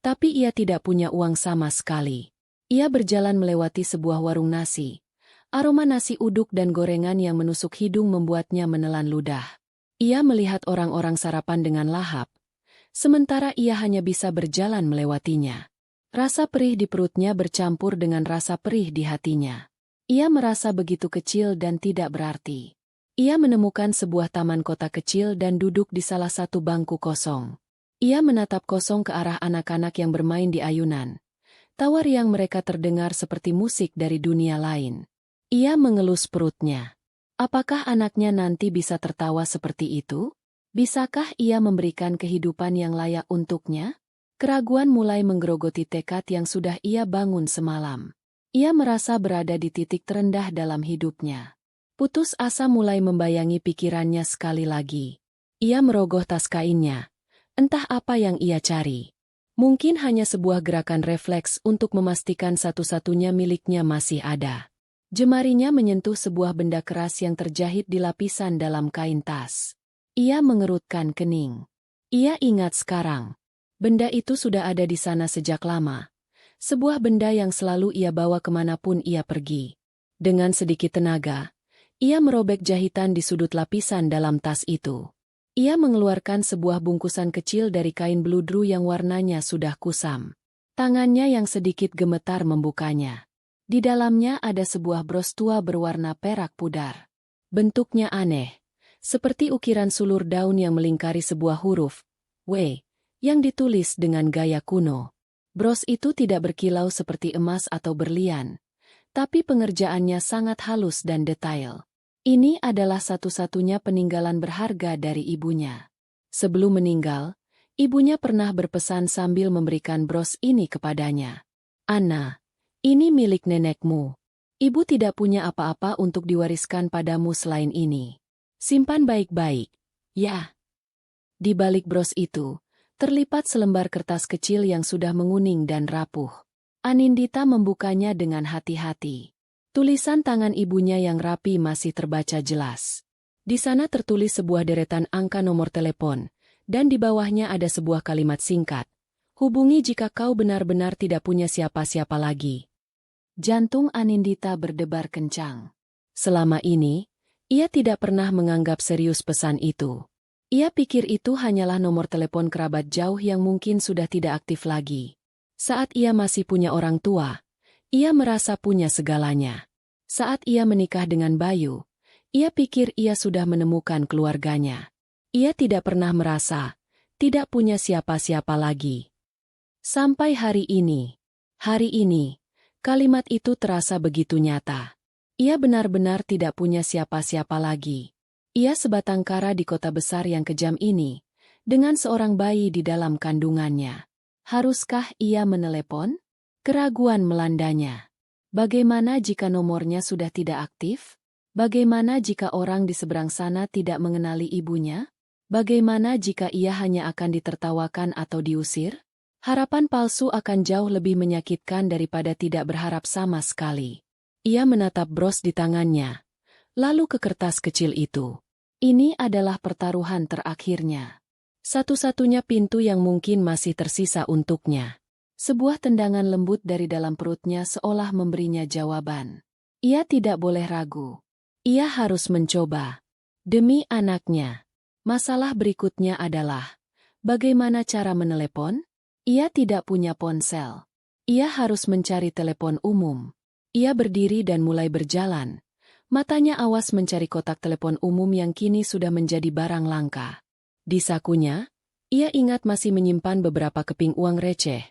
[SPEAKER 1] tapi ia tidak punya uang sama sekali. Ia berjalan melewati sebuah warung nasi. Aroma nasi uduk dan gorengan yang menusuk hidung membuatnya menelan ludah. Ia melihat orang-orang sarapan dengan lahap, sementara ia hanya bisa berjalan melewatinya. Rasa perih di perutnya bercampur dengan rasa perih di hatinya. Ia merasa begitu kecil dan tidak berarti. Ia menemukan sebuah taman kota kecil dan duduk di salah satu bangku kosong. Ia menatap kosong ke arah anak-anak yang bermain di ayunan. Tawa riang mereka terdengar seperti musik dari dunia lain. Ia mengelus perutnya. Apakah anaknya nanti bisa tertawa seperti itu? Bisakah ia memberikan kehidupan yang layak untuknya? Keraguan mulai menggerogoti tekad yang sudah ia bangun semalam. Ia merasa berada di titik terendah dalam hidupnya. Putus asa mulai membayangi pikirannya sekali lagi. Ia merogoh tas kainnya. Entah apa yang ia cari. Mungkin hanya sebuah gerakan refleks untuk memastikan satu-satunya miliknya masih ada. Jemarinya menyentuh sebuah benda keras yang terjahit di lapisan dalam kain tas. Ia mengerutkan kening. Ia ingat sekarang. Benda itu sudah ada di sana sejak lama. Sebuah benda yang selalu ia bawa kemanapun ia pergi. Dengan sedikit tenaga, ia merobek jahitan di sudut lapisan dalam tas itu. Ia mengeluarkan sebuah bungkusan kecil dari kain beludru yang warnanya sudah kusam. Tangannya yang sedikit gemetar membukanya. Di dalamnya ada sebuah bros tua berwarna perak pudar. Bentuknya aneh, seperti ukiran sulur daun yang melingkari sebuah huruf W, yang ditulis dengan gaya kuno. Bros itu tidak berkilau seperti emas atau berlian, tapi pengerjaannya sangat halus dan detail. Ini adalah satu-satunya peninggalan berharga dari ibunya. Sebelum meninggal, ibunya pernah berpesan sambil memberikan bros ini kepadanya. "Anna, ini milik nenekmu. Ibu tidak punya apa-apa untuk diwariskan padamu selain ini. Simpan baik-baik, ya. Di balik bros itu, terlipat selembar kertas kecil yang sudah menguning dan rapuh. Anindita membukanya dengan hati-hati. Tulisan tangan ibunya yang rapi masih terbaca jelas. Di sana tertulis sebuah deretan angka nomor telepon, dan di bawahnya ada sebuah kalimat singkat. Hubungi jika kau benar-benar tidak punya siapa-siapa lagi. Jantung Anindita berdebar kencang. Selama ini, ia tidak pernah menganggap serius pesan itu. Ia pikir itu hanyalah nomor telepon kerabat jauh yang mungkin sudah tidak aktif lagi. Saat ia masih punya orang tua, ia merasa punya segalanya. Saat ia menikah dengan Bayu, ia pikir ia sudah menemukan keluarganya. Ia tidak pernah merasa tidak punya siapa-siapa lagi. Sampai hari ini, kalimat itu terasa begitu nyata. Ia benar-benar tidak punya siapa-siapa lagi. Ia sebatang kara di kota besar yang kejam ini, dengan seorang bayi di dalam kandungannya. Haruskah ia menelepon? Keraguan melandanya. Bagaimana jika nomornya sudah tidak aktif? Bagaimana jika orang di seberang sana tidak mengenali ibunya? Bagaimana jika ia hanya akan ditertawakan atau diusir? Harapan palsu akan jauh lebih menyakitkan daripada tidak berharap sama sekali. Ia menatap bros di tangannya, lalu ke kertas kecil itu. Ini adalah pertaruhan terakhirnya. Satu-satunya pintu yang mungkin masih tersisa untuknya. Sebuah tendangan lembut dari dalam perutnya seolah memberinya jawaban. Ia tidak boleh ragu. Ia harus mencoba. Demi anaknya. Masalah berikutnya adalah, bagaimana cara menelepon? Ia tidak punya ponsel. Ia harus mencari telepon umum. Ia berdiri dan mulai berjalan. Matanya awas mencari kotak telepon umum yang kini sudah menjadi barang langka. Di sakunya, ia ingat masih menyimpan beberapa keping uang receh.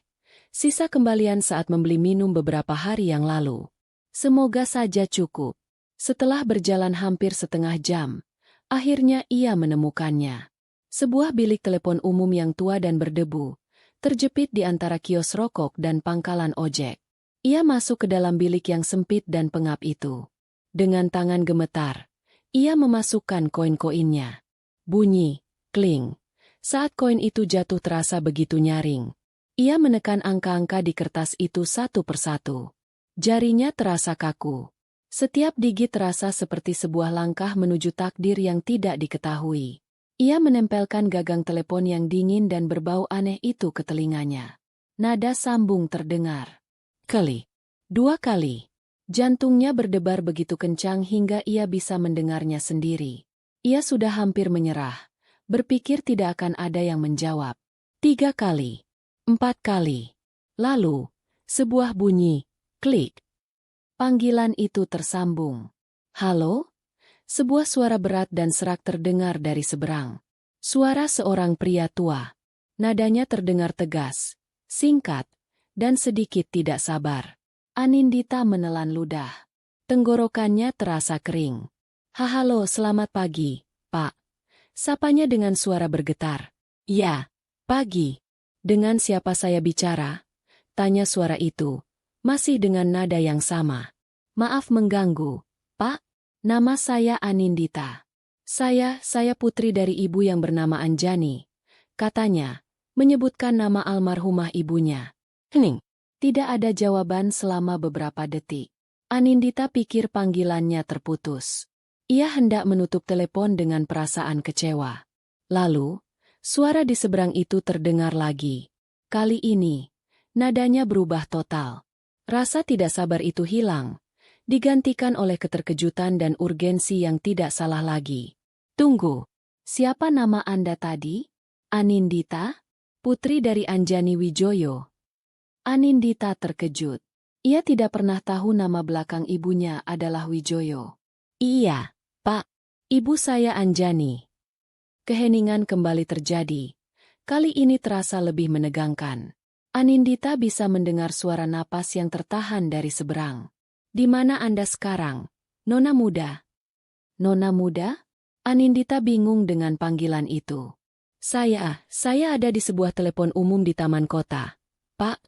[SPEAKER 1] Sisa kembalian saat membeli minum beberapa hari yang lalu. Semoga saja cukup. Setelah berjalan hampir setengah jam, akhirnya ia menemukannya. Sebuah bilik telepon umum yang tua dan berdebu, terjepit di antara kios rokok dan pangkalan ojek. Ia masuk ke dalam bilik yang sempit dan pengap itu. Dengan tangan gemetar, ia memasukkan koin-koinnya. Bunyi, kling. Saat koin itu jatuh terasa begitu nyaring. Ia menekan angka-angka di kertas itu satu persatu. Jarinya terasa kaku. Setiap digit terasa seperti sebuah langkah menuju takdir yang tidak diketahui. Ia menempelkan gagang telepon yang dingin dan berbau aneh itu ke telinganya. Nada sambung terdengar. Kali. 2 kali. Jantungnya berdebar begitu kencang hingga ia bisa mendengarnya sendiri. Ia sudah hampir menyerah. Berpikir tidak akan ada yang menjawab. 3 kali. 4 kali. Lalu, sebuah bunyi, klik. Panggilan itu tersambung. Halo? Sebuah suara berat dan serak terdengar dari seberang. Suara seorang pria tua. Nadanya terdengar tegas, singkat, dan sedikit tidak sabar. Anindita menelan ludah. Tenggorokannya terasa kering. Halo, selamat pagi, Pak. Sapanya dengan suara bergetar. Ya, pagi. Dengan siapa saya bicara? Tanya suara itu, masih dengan nada yang sama. Maaf mengganggu, Pak. Nama saya Anindita. Saya putri dari ibu yang bernama Anjani. Katanya, menyebutkan nama almarhumah ibunya. Hening. Tidak ada jawaban selama beberapa detik. Anindita pikir panggilannya terputus. Ia hendak menutup telepon dengan perasaan kecewa. Lalu, suara di seberang itu terdengar lagi. Kali ini, nadanya berubah total. Rasa tidak sabar itu hilang, digantikan oleh keterkejutan dan urgensi yang tidak salah lagi. Tunggu, siapa nama Anda tadi? Anindita? Putri dari Anjani Wijoyo. Anindita terkejut. Ia tidak pernah tahu nama belakang ibunya adalah Wijoyo. Iya, Pak. Ibu saya Anjani. Keheningan kembali terjadi. Kali ini terasa lebih menegangkan. Anindita bisa mendengar suara napas yang tertahan dari seberang. Di mana Anda sekarang, Nona Muda? Nona Muda? Anindita bingung dengan panggilan itu. Saya ada di sebuah telepon umum di taman kota. Pak.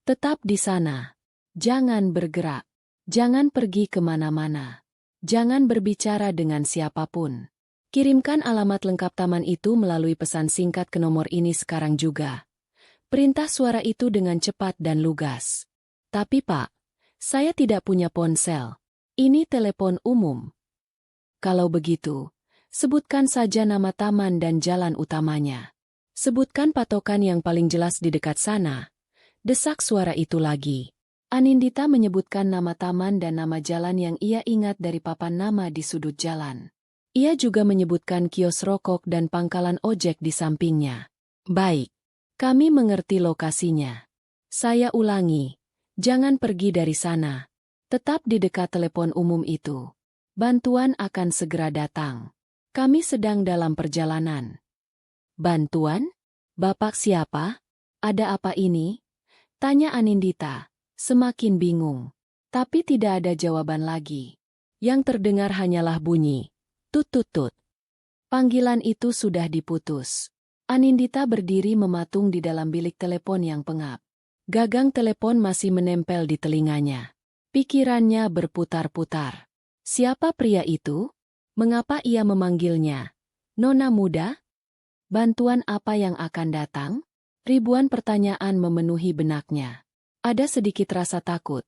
[SPEAKER 1] Tetap di sana. Jangan bergerak. Jangan pergi kemana-mana. Jangan berbicara dengan siapapun. Kirimkan alamat lengkap taman itu melalui pesan singkat ke nomor ini sekarang juga. Perintah suara itu dengan cepat dan lugas. Tapi Pak, saya tidak punya ponsel. Ini telepon umum. Kalau begitu, sebutkan saja nama taman dan jalan utamanya. Sebutkan patokan yang paling jelas di dekat sana. Desak suara itu lagi. Anindita menyebutkan nama taman dan nama jalan yang ia ingat dari papan nama di sudut jalan. Ia juga menyebutkan kios rokok dan pangkalan ojek di sampingnya. Baik, kami mengerti lokasinya. Saya ulangi, jangan pergi dari sana. Tetap di dekat telepon umum itu. Bantuan akan segera datang. Kami sedang dalam perjalanan. Bantuan? Bapak siapa? Ada apa ini? Tanya Anindita. Semakin bingung. Tapi tidak ada jawaban lagi. Yang terdengar hanyalah bunyi. Tut-tut-tut. Panggilan itu sudah diputus. Anindita berdiri mematung di dalam bilik telepon yang pengap. Gagang telepon masih menempel di telinganya. Pikirannya berputar-putar. Siapa pria itu? Mengapa ia memanggilnya? Nona muda? Bantuan apa yang akan datang? Ribuan pertanyaan memenuhi benaknya. Ada sedikit rasa takut,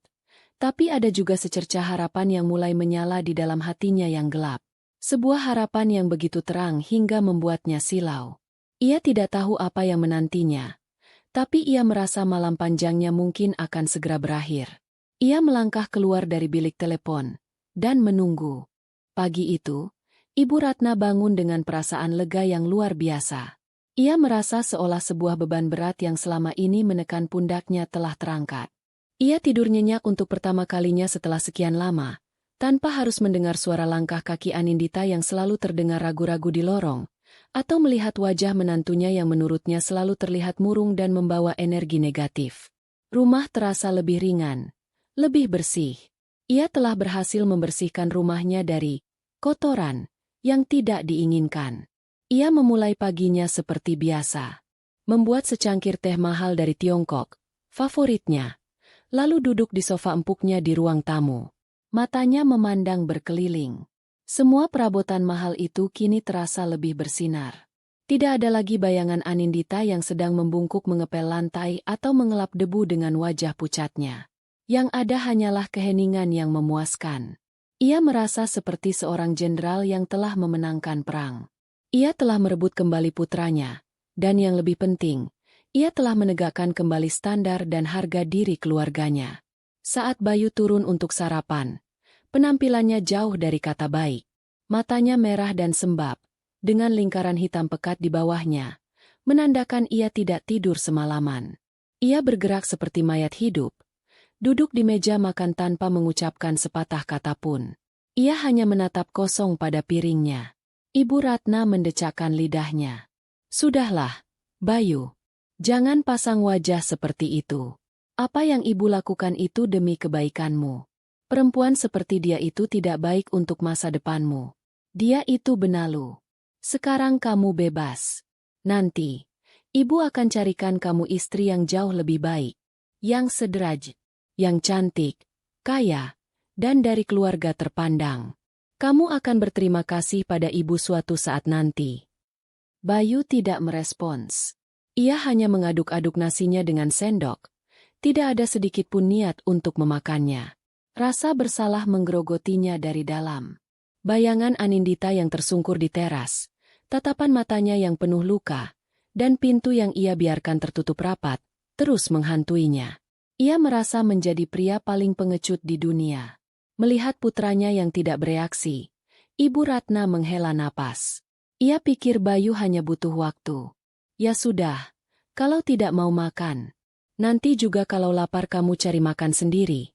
[SPEAKER 1] tapi ada juga secercah harapan yang mulai menyala di dalam hatinya yang gelap. Sebuah harapan yang begitu terang hingga membuatnya silau. Ia tidak tahu apa yang menantinya, tapi ia merasa malam panjangnya mungkin akan segera berakhir. Ia melangkah keluar dari bilik telepon dan menunggu. Pagi itu, Ibu Ratna bangun dengan perasaan lega yang luar biasa. Ia merasa seolah sebuah beban berat yang selama ini menekan pundaknya telah terangkat. Ia tidur nyenyak untuk pertama kalinya setelah sekian lama, tanpa harus mendengar suara langkah kaki Anindita yang selalu terdengar ragu-ragu di lorong, atau melihat wajah menantunya yang menurutnya selalu terlihat murung dan membawa energi negatif. Rumah terasa lebih ringan, lebih bersih. Ia telah berhasil membersihkan rumahnya dari kotoran yang tidak diinginkan. Ia memulai paginya seperti biasa. Membuat secangkir teh mahal dari Tiongkok, favoritnya. Lalu duduk di sofa empuknya di ruang tamu. Matanya memandang berkeliling. Semua perabotan mahal itu kini terasa lebih bersinar. Tidak ada lagi bayangan Anindita yang sedang membungkuk mengepel lantai atau mengelap debu dengan wajah pucatnya. Yang ada hanyalah keheningan yang memuaskan. Ia merasa seperti seorang jenderal yang telah memenangkan perang. Ia telah merebut kembali putranya, dan yang lebih penting, ia telah menegakkan kembali standar dan harga diri keluarganya. Saat Bayu turun untuk sarapan, penampilannya jauh dari kata baik. Matanya merah dan sembab, dengan lingkaran hitam pekat di bawahnya, menandakan ia tidak tidur semalaman. Ia bergerak seperti mayat hidup, duduk di meja makan tanpa mengucapkan sepatah kata pun. Ia hanya menatap kosong pada piringnya. Ibu Ratna mendecakkan lidahnya. Sudahlah, Bayu. Jangan pasang wajah seperti itu. Apa yang ibu lakukan itu demi kebaikanmu. Perempuan seperti dia itu tidak baik untuk masa depanmu. Dia itu benalu. Sekarang kamu bebas. Nanti, ibu akan carikan kamu istri yang jauh lebih baik. Yang sederaj, yang cantik, kaya, dan dari keluarga terpandang. Kamu akan berterima kasih pada ibu suatu saat nanti. Bayu tidak merespons. Ia hanya mengaduk-aduk nasinya dengan sendok. Tidak ada sedikit pun niat untuk memakannya. Rasa bersalah menggerogotinya dari dalam. Bayangan Anindita yang tersungkur di teras, tatapan matanya yang penuh luka, dan pintu yang ia biarkan tertutup rapat, terus menghantuinya. Ia merasa menjadi pria paling pengecut di dunia. Melihat putranya yang tidak bereaksi, Ibu Ratna menghela napas. Ia pikir Bayu hanya butuh waktu. Ya sudah, kalau tidak mau makan, nanti juga kalau lapar kamu cari makan sendiri,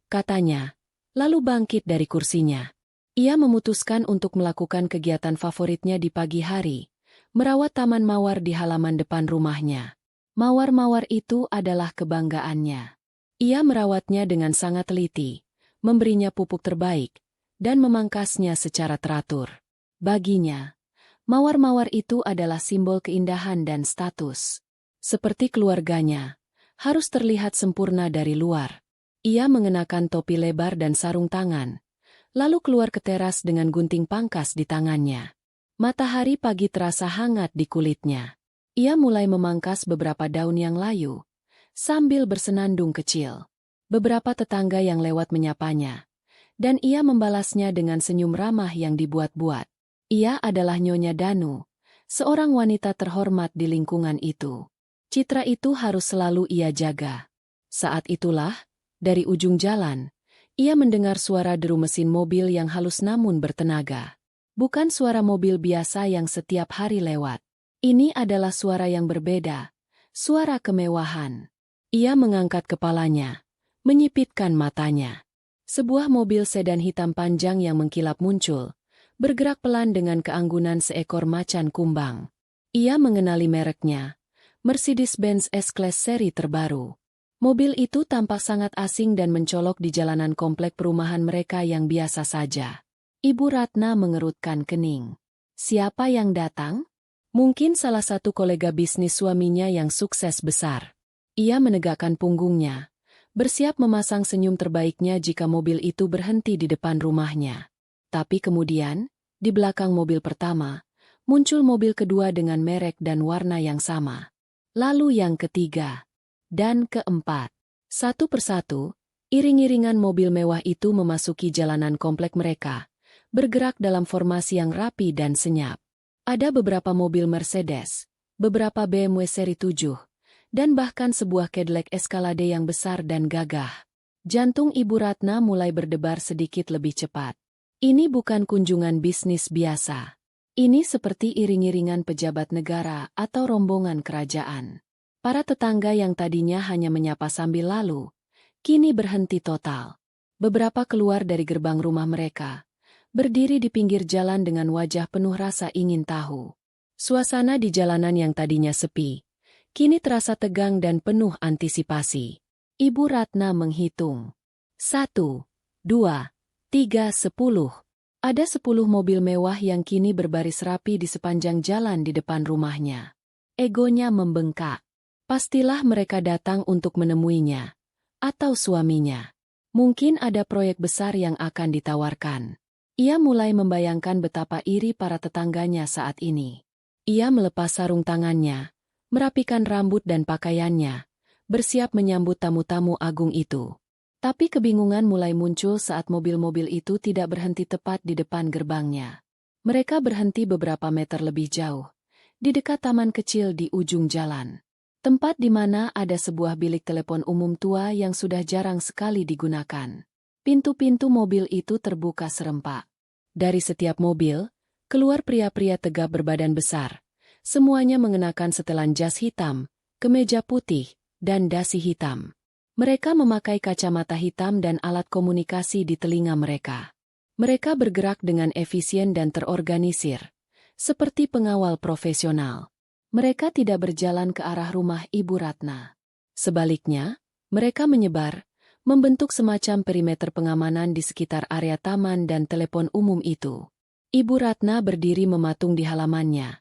[SPEAKER 1] katanya, lalu bangkit dari kursinya. Ia memutuskan untuk melakukan kegiatan favoritnya di pagi hari, merawat taman mawar di halaman depan rumahnya. Mawar-mawar itu adalah kebanggaannya. Ia merawatnya dengan sangat teliti, memberinya pupuk terbaik, dan memangkasnya secara teratur. Baginya, mawar-mawar itu adalah simbol keindahan dan status. Seperti keluarganya, harus terlihat sempurna dari luar. Ia mengenakan topi lebar dan sarung tangan, lalu keluar ke teras dengan gunting pangkas di tangannya. Matahari pagi terasa hangat di kulitnya. Ia mulai memangkas beberapa daun yang layu, sambil bersenandung kecil. Beberapa tetangga yang lewat menyapanya, dan ia membalasnya dengan senyum ramah yang dibuat-buat. Ia adalah Nyonya Danu, seorang wanita terhormat di lingkungan itu. Citra itu harus selalu ia jaga. Saat itulah, dari ujung jalan, ia mendengar suara deru mesin mobil yang halus namun bertenaga. Bukan suara mobil biasa yang setiap hari lewat. Ini adalah suara yang berbeda, suara kemewahan. Ia mengangkat kepalanya, menyipitkan matanya. Sebuah mobil sedan hitam panjang yang mengkilap muncul, bergerak pelan dengan keanggunan seekor macan kumbang. Ia mengenali mereknya, Mercedes-Benz S-Class seri terbaru. Mobil itu tampak sangat asing dan mencolok di jalanan komplek perumahan mereka yang biasa saja. Ibu Ratna mengerutkan kening. Siapa yang datang? Mungkin salah satu kolega bisnis suaminya yang sukses besar. Ia menegakkan punggungnya, bersiap memasang senyum terbaiknya jika mobil itu berhenti di depan rumahnya. Tapi kemudian, di belakang mobil pertama, muncul mobil kedua dengan merek dan warna yang sama. Lalu yang ketiga, dan keempat. Satu persatu, iring-iringan mobil mewah itu memasuki jalanan komplek mereka, bergerak dalam formasi yang rapi dan senyap. Ada beberapa mobil Mercedes, beberapa BMW seri 7, dan bahkan sebuah Cadillac Escalade yang besar dan gagah. Jantung Ibu Ratna mulai berdebar sedikit lebih cepat. Ini bukan kunjungan bisnis biasa. Ini seperti iring-iringan pejabat negara atau rombongan kerajaan. Para tetangga yang tadinya hanya menyapa sambil lalu, kini berhenti total. Beberapa keluar dari gerbang rumah mereka, berdiri di pinggir jalan dengan wajah penuh rasa ingin tahu. Suasana di jalanan yang tadinya sepi, kini terasa tegang dan penuh antisipasi. Ibu Ratna menghitung. 1, 2, 3, 10. Ada 10 mobil mewah yang kini berbaris rapi di sepanjang jalan di depan rumahnya. Egonya membengkak. Pastilah mereka datang untuk menemuinya, atau suaminya. Mungkin ada proyek besar yang akan ditawarkan. Ia mulai membayangkan betapa iri para tetangganya saat ini. Ia melepas sarung tangannya, merapikan rambut dan pakaiannya, bersiap menyambut tamu-tamu agung itu. Tapi kebingungan mulai muncul saat mobil-mobil itu tidak berhenti tepat di depan gerbangnya. Mereka berhenti beberapa meter lebih jauh, di dekat taman kecil di ujung jalan. Tempat di mana ada sebuah bilik telepon umum tua yang sudah jarang sekali digunakan. Pintu-pintu mobil itu terbuka serempak. Dari setiap mobil, keluar pria-pria tegap berbadan besar. Semuanya mengenakan setelan jas hitam, kemeja putih, dan dasi hitam. Mereka memakai kacamata hitam dan alat komunikasi di telinga mereka. Mereka bergerak dengan efisien dan terorganisir, seperti pengawal profesional. Mereka tidak berjalan ke arah rumah Ibu Ratna. Sebaliknya, mereka menyebar, membentuk semacam perimeter pengamanan di sekitar area taman dan telepon umum itu. Ibu Ratna berdiri mematung di halamannya.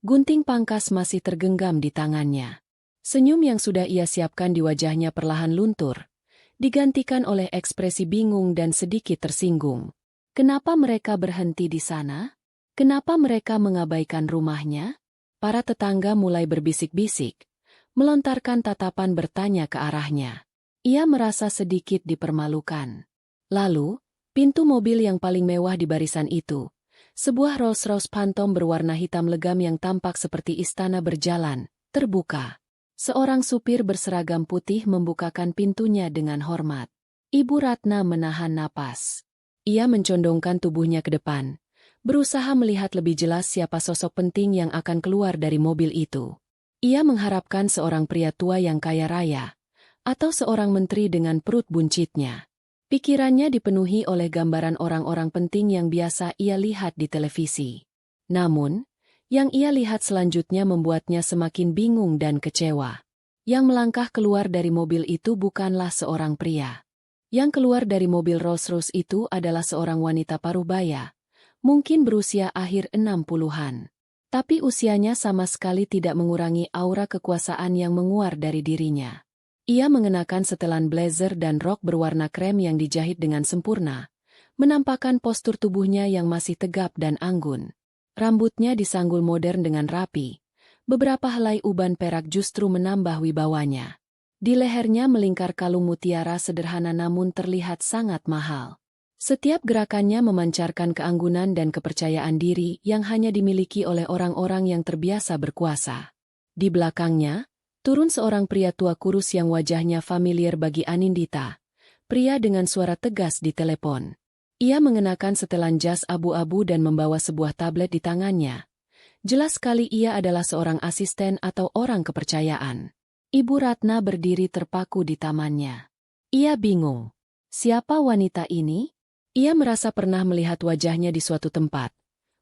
[SPEAKER 1] Gunting pangkas masih tergenggam di tangannya. Senyum yang sudah ia siapkan di wajahnya perlahan luntur, digantikan oleh ekspresi bingung dan sedikit tersinggung. Kenapa mereka berhenti di sana? Kenapa mereka mengabaikan rumahnya? Para tetangga mulai berbisik-bisik, melontarkan tatapan bertanya ke arahnya. Ia merasa sedikit dipermalukan. Lalu, pintu mobil yang paling mewah di barisan itu, sebuah Rolls-Royce Phantom berwarna hitam legam yang tampak seperti istana berjalan, terbuka. Seorang supir berseragam putih membukakan pintunya dengan hormat. Ibu Ratna menahan napas. Ia mencondongkan tubuhnya ke depan, berusaha melihat lebih jelas siapa sosok penting yang akan keluar dari mobil itu. Ia mengharapkan seorang pria tua yang kaya raya, atau seorang menteri dengan perut buncitnya. Pikirannya dipenuhi oleh gambaran orang-orang penting yang biasa ia lihat di televisi. Namun, yang ia lihat selanjutnya membuatnya semakin bingung dan kecewa. Yang melangkah keluar dari mobil itu bukanlah seorang pria. Yang keluar dari mobil Rolls-Royce itu adalah seorang wanita parubaya, mungkin berusia akhir 60-an. Tapi usianya sama sekali tidak mengurangi aura kekuasaan yang menguar dari dirinya. Ia mengenakan setelan blazer dan rok berwarna krem yang dijahit dengan sempurna, menampakkan postur tubuhnya yang masih tegap dan anggun. Rambutnya disanggul modern dengan rapi. Beberapa helai uban perak justru menambah wibawanya. Di lehernya melingkar kalung mutiara sederhana namun terlihat sangat mahal. Setiap gerakannya memancarkan keanggunan dan kepercayaan diri yang hanya dimiliki oleh orang-orang yang terbiasa berkuasa. Di belakangnya, turun seorang pria tua kurus yang wajahnya familiar bagi Anindita. Pria dengan suara tegas di telepon. Ia mengenakan setelan jas abu-abu dan membawa sebuah tablet di tangannya. Jelas sekali ia adalah seorang asisten atau orang kepercayaan. Ibu Ratna berdiri terpaku di tamannya. Ia bingung. Siapa wanita ini? Ia merasa pernah melihat wajahnya di suatu tempat.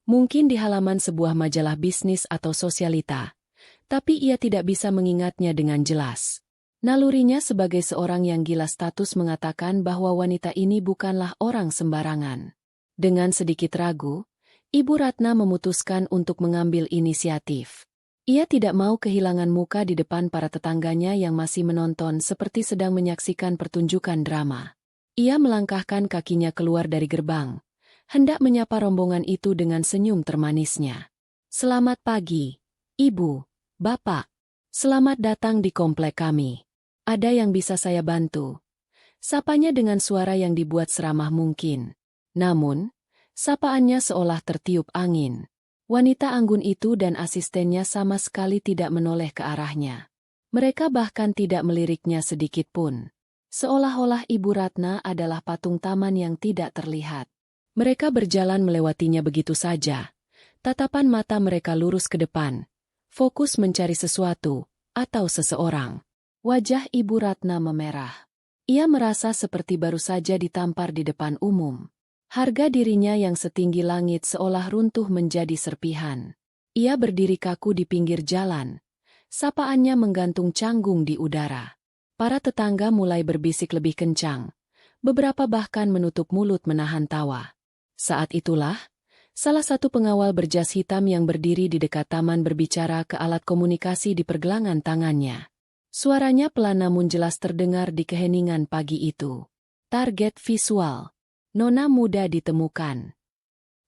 [SPEAKER 1] Mungkin di halaman sebuah majalah bisnis atau sosialita. Tapi ia tidak bisa mengingatnya dengan jelas. Nalurinya sebagai seorang yang gila status mengatakan bahwa wanita ini bukanlah orang sembarangan. Dengan sedikit ragu, Ibu Ratna memutuskan untuk mengambil inisiatif. Ia tidak mau kehilangan muka di depan para tetangganya yang masih menonton seperti sedang menyaksikan pertunjukan drama. Ia melangkahkan kakinya keluar dari gerbang, hendak menyapa rombongan itu dengan senyum termanisnya. Selamat pagi, Ibu, Bapak. Selamat datang di komplek kami. Ada yang bisa saya bantu? Sapanya dengan suara yang dibuat seramah mungkin. Namun, sapaannya seolah tertiup angin. Wanita anggun itu dan asistennya sama sekali tidak menoleh ke arahnya. Mereka bahkan tidak meliriknya sedikit pun. Seolah-olah Ibu Ratna adalah patung taman yang tidak terlihat. Mereka berjalan melewatinya begitu saja. Tatapan mata mereka lurus ke depan, fokus mencari sesuatu, atau seseorang. Wajah Ibu Ratna memerah. Ia merasa seperti baru saja ditampar di depan umum. Harga dirinya yang setinggi langit seolah runtuh menjadi serpihan. Ia berdiri kaku di pinggir jalan. Sapaannya menggantung canggung di udara. Para tetangga mulai berbisik lebih kencang. Beberapa bahkan menutup mulut menahan tawa. Saat itulah, salah satu pengawal berjas hitam yang berdiri di dekat taman berbicara ke alat komunikasi di pergelangan tangannya. Suaranya pelan namun jelas terdengar di keheningan pagi itu. Target visual. Nona muda ditemukan.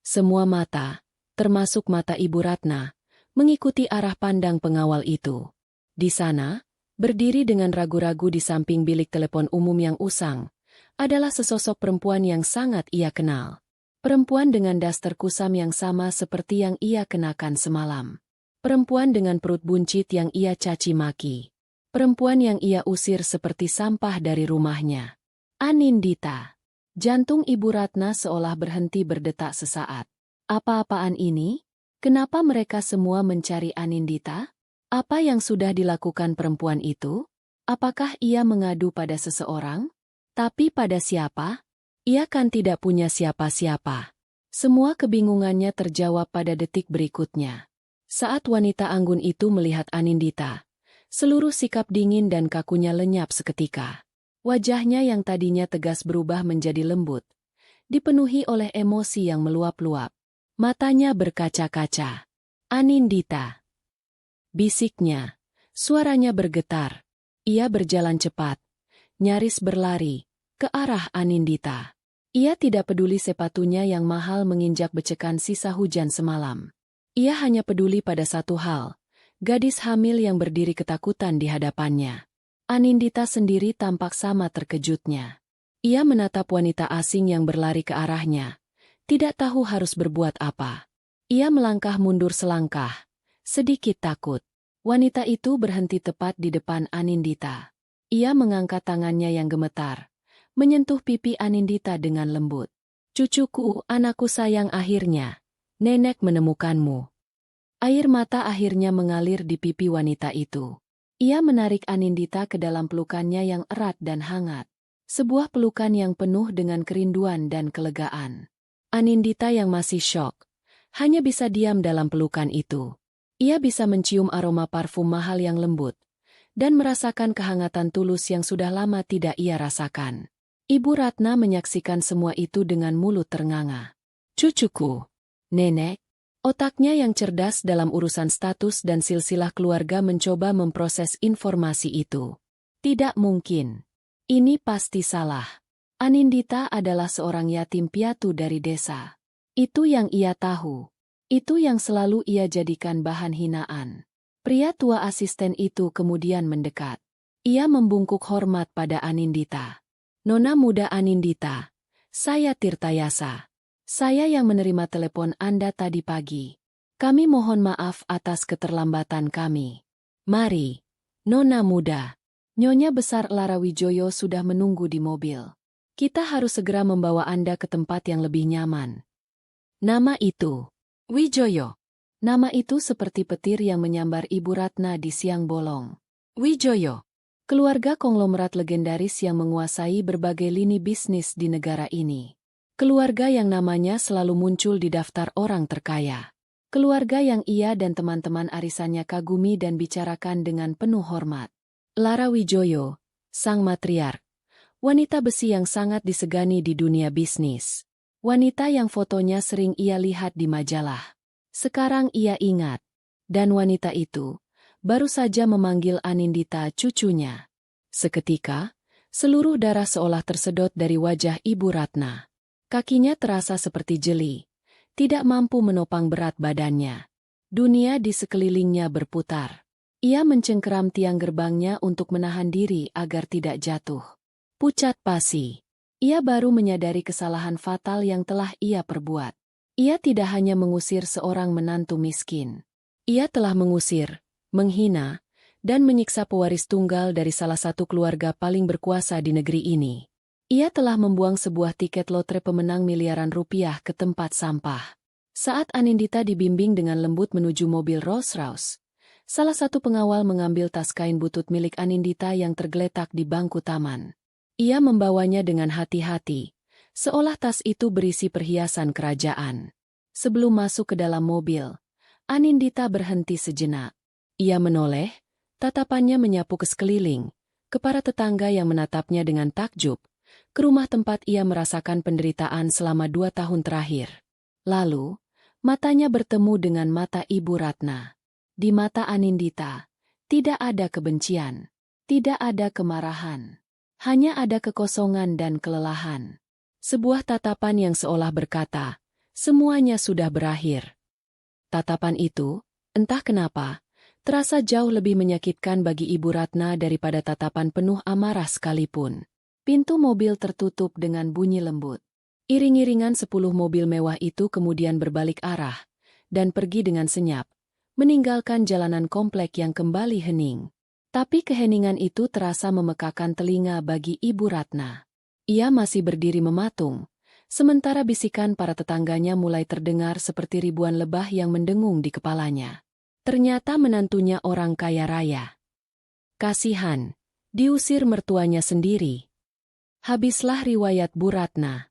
[SPEAKER 1] Semua mata, termasuk mata Ibu Ratna, mengikuti arah pandang pengawal itu. Di sana, berdiri dengan ragu-ragu di samping bilik telepon umum yang usang, adalah sesosok perempuan yang sangat ia kenal. Perempuan dengan daster kusam yang sama seperti yang ia kenakan semalam. Perempuan dengan perut buncit yang ia caci maki. Perempuan yang ia usir seperti sampah dari rumahnya. Anindita. Jantung Ibu Ratna seolah berhenti berdetak sesaat. Apa-apaan ini? Kenapa mereka semua mencari Anindita? Apa yang sudah dilakukan perempuan itu? Apakah ia mengadu pada seseorang? Tapi pada siapa? Ia kan tidak punya siapa-siapa. Semua kebingungannya terjawab pada detik berikutnya. Saat wanita anggun itu melihat Anindita, seluruh sikap dingin dan kakunya lenyap seketika. Wajahnya yang tadinya tegas berubah menjadi lembut, dipenuhi oleh emosi yang meluap-luap. Matanya berkaca-kaca. Anindita. Bisiknya. Suaranya bergetar. Ia berjalan cepat, nyaris berlari, ke arah Anindita. Ia tidak peduli sepatunya yang mahal menginjak becekan sisa hujan semalam. Ia hanya peduli pada satu hal, gadis hamil yang berdiri ketakutan di hadapannya. Anindita sendiri tampak sama terkejutnya. Ia menatap wanita asing yang berlari ke arahnya, tidak tahu harus berbuat apa. Ia melangkah mundur selangkah, sedikit takut. Wanita itu berhenti tepat di depan Anindita. Ia mengangkat tangannya yang gemetar, menyentuh pipi Anindita dengan lembut. Cucuku, anakku sayang, akhirnya. Nenek menemukanmu. Air mata akhirnya mengalir di pipi wanita itu. Ia menarik Anindita ke dalam pelukannya yang erat dan hangat. Sebuah pelukan yang penuh dengan kerinduan dan kelegaan. Anindita yang masih syok, hanya bisa diam dalam pelukan itu. Ia bisa mencium aroma parfum mahal yang lembut, dan merasakan kehangatan tulus yang sudah lama tidak ia rasakan. Ibu Ratna menyaksikan semua itu dengan mulut ternganga. Cucuku. Nenek. Otaknya yang cerdas dalam urusan status dan silsilah keluarga mencoba memproses informasi itu. Tidak mungkin. Ini pasti salah. Anindita adalah seorang yatim piatu dari desa. Itu yang ia tahu. Itu yang selalu ia jadikan bahan hinaan. Pria tua asisten itu kemudian mendekat. Ia membungkuk hormat pada Anindita. Nona muda Anindita, saya Tirtayasa. Saya yang menerima telepon Anda tadi pagi. Kami mohon maaf atas keterlambatan kami. Mari, Nona muda. Nyonya besar Lara Wijoyo sudah menunggu di mobil. Kita harus segera membawa Anda ke tempat yang lebih nyaman. Nama itu Wijoyo. Nama itu seperti petir yang menyambar Ibu Ratna di siang bolong. Wijoyo, keluarga konglomerat legendaris yang menguasai berbagai lini bisnis di negara ini. Keluarga yang namanya selalu muncul di daftar orang terkaya. Keluarga yang ia dan teman-teman arisannya kagumi dan bicarakan dengan penuh hormat. Lara Wijoyo, sang matriark. Wanita besi yang sangat disegani di dunia bisnis. Wanita yang fotonya sering ia lihat di majalah. Sekarang ia ingat. Dan wanita itu baru saja memanggil Anindita cucunya. Seketika, seluruh darah seolah tersedot dari wajah Ibu Ratna. Kakinya terasa seperti jeli. Tidak mampu menopang berat badannya. Dunia di sekelilingnya berputar. Ia mencengkeram tiang gerbangnya untuk menahan diri agar tidak jatuh. Pucat pasi. Ia baru menyadari kesalahan fatal yang telah ia perbuat. Ia tidak hanya mengusir seorang menantu miskin. Ia telah mengusir, menghina, dan menyiksa pewaris tunggal dari salah satu keluarga paling berkuasa di negeri ini. Ia telah membuang sebuah tiket lotre pemenang miliaran rupiah ke tempat sampah. Saat Anindita dibimbing dengan lembut menuju mobil Rolls-Royce, salah satu pengawal mengambil tas kain butut milik Anindita yang tergeletak di bangku taman. Ia membawanya dengan hati-hati, seolah tas itu berisi perhiasan kerajaan. Sebelum masuk ke dalam mobil, Anindita berhenti sejenak. Ia menoleh, tatapannya menyapu ke sekeliling, ke para tetangga yang menatapnya dengan takjub, ke rumah tempat ia merasakan penderitaan selama 2 tahun terakhir. Lalu, matanya bertemu dengan mata Ibu Ratna. Di mata Anindita, tidak ada kebencian, tidak ada kemarahan. Hanya ada kekosongan dan kelelahan. Sebuah tatapan yang seolah berkata, semuanya sudah berakhir. Tatapan itu, entah kenapa, terasa jauh lebih menyakitkan bagi Ibu Ratna daripada tatapan penuh amarah sekalipun. Pintu mobil tertutup dengan bunyi lembut. Iring-iringan 10 mobil mewah itu kemudian berbalik arah, dan pergi dengan senyap, meninggalkan jalanan komplek yang kembali hening. Tapi keheningan itu terasa memekakan telinga bagi Ibu Ratna. Ia masih berdiri mematung, sementara bisikan para tetangganya mulai terdengar seperti ribuan lebah yang mendengung di kepalanya. Ternyata menantunya orang kaya raya. Kasihan, diusir mertuanya sendiri. Habislah riwayat Bu Ratna.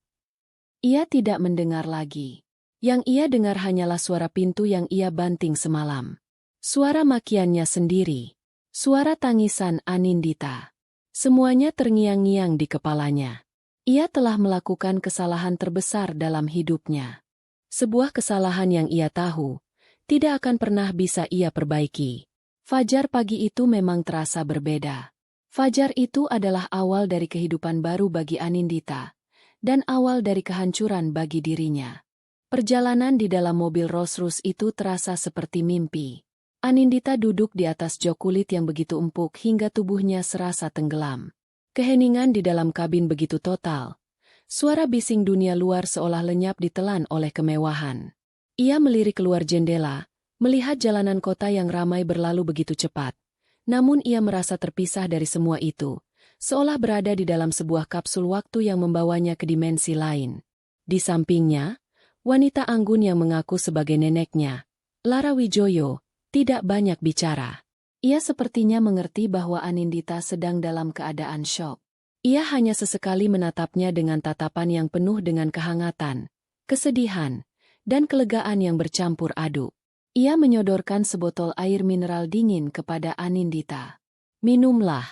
[SPEAKER 1] Ia tidak mendengar lagi. Yang ia dengar hanyalah suara pintu yang ia banting semalam. Suara makiannya sendiri. Suara tangisan Anindita. Semuanya terngiang-ngiang di kepalanya. Ia telah melakukan kesalahan terbesar dalam hidupnya. Sebuah kesalahan yang ia tahu, tidak akan pernah bisa ia perbaiki. Fajar pagi itu memang terasa berbeda. Fajar itu adalah awal dari kehidupan baru bagi Anindita, dan awal dari kehancuran bagi dirinya. Perjalanan di dalam mobil Rolls-Royce itu terasa seperti mimpi. Anindita duduk di atas jok kulit yang begitu empuk hingga tubuhnya serasa tenggelam. Keheningan di dalam kabin begitu total. Suara bising dunia luar seolah lenyap ditelan oleh kemewahan. Ia melirik keluar jendela, melihat jalanan kota yang ramai berlalu begitu cepat. Namun ia merasa terpisah dari semua itu, seolah berada di dalam sebuah kapsul waktu yang membawanya ke dimensi lain. Di sampingnya, wanita anggun yang mengaku sebagai neneknya, Lara Wijoyo, tidak banyak bicara. Ia sepertinya mengerti bahwa Anindita sedang dalam keadaan syok. Ia hanya sesekali menatapnya dengan tatapan yang penuh dengan kehangatan, kesedihan, dan kelegaan yang bercampur aduk. Ia menyodorkan sebotol air mineral dingin kepada Anindita. "Minumlah,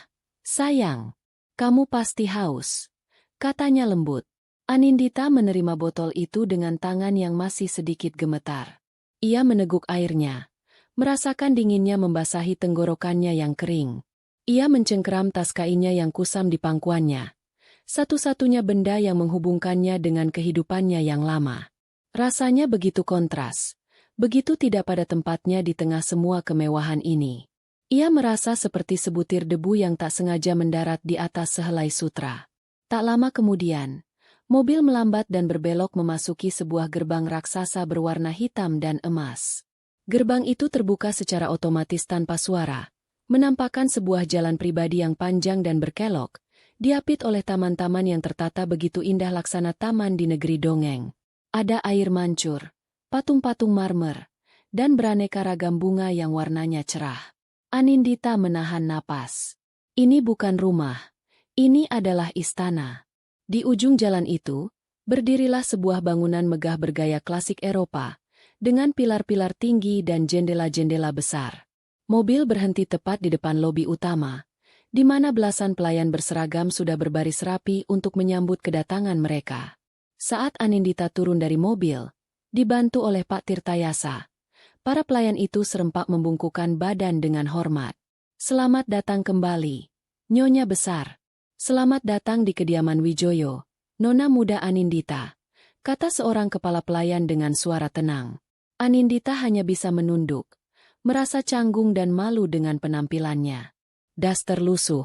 [SPEAKER 1] sayang. Kamu pasti haus," katanya lembut. Anindita menerima botol itu dengan tangan yang masih sedikit gemetar. Ia meneguk airnya, merasakan dinginnya membasahi tenggorokannya yang kering. Ia mencengkeram tas kainnya yang kusam di pangkuannya. Satu-satunya benda yang menghubungkannya dengan kehidupannya yang lama. Rasanya begitu kontras. Begitu tidak pada tempatnya di tengah semua kemewahan ini. Ia merasa seperti sebutir debu yang tak sengaja mendarat di atas sehelai sutra. Tak lama kemudian, mobil melambat dan berbelok memasuki sebuah gerbang raksasa berwarna hitam dan emas. Gerbang itu terbuka secara otomatis tanpa suara, menampakkan sebuah jalan pribadi yang panjang dan berkelok, diapit oleh taman-taman yang tertata begitu indah laksana taman di negeri dongeng. Ada air mancur, patung-patung marmer, dan beraneka ragam bunga yang warnanya cerah. Anindita menahan napas. Ini bukan rumah. Ini adalah istana. Di ujung jalan itu, berdirilah sebuah bangunan megah bergaya klasik Eropa, dengan pilar-pilar tinggi dan jendela-jendela besar. Mobil berhenti tepat di depan lobi utama, di mana belasan pelayan berseragam sudah berbaris rapi untuk menyambut kedatangan mereka. Saat Anindita turun dari mobil, dibantu oleh Pak Tirtayasa, para pelayan itu serempak membungkukkan badan dengan hormat. Selamat datang kembali, Nyonya Besar. Selamat datang di kediaman Wijoyo, Nona muda Anindita, kata seorang kepala pelayan dengan suara tenang. Anindita hanya bisa menunduk, merasa canggung dan malu dengan penampilannya. Daster lusuh,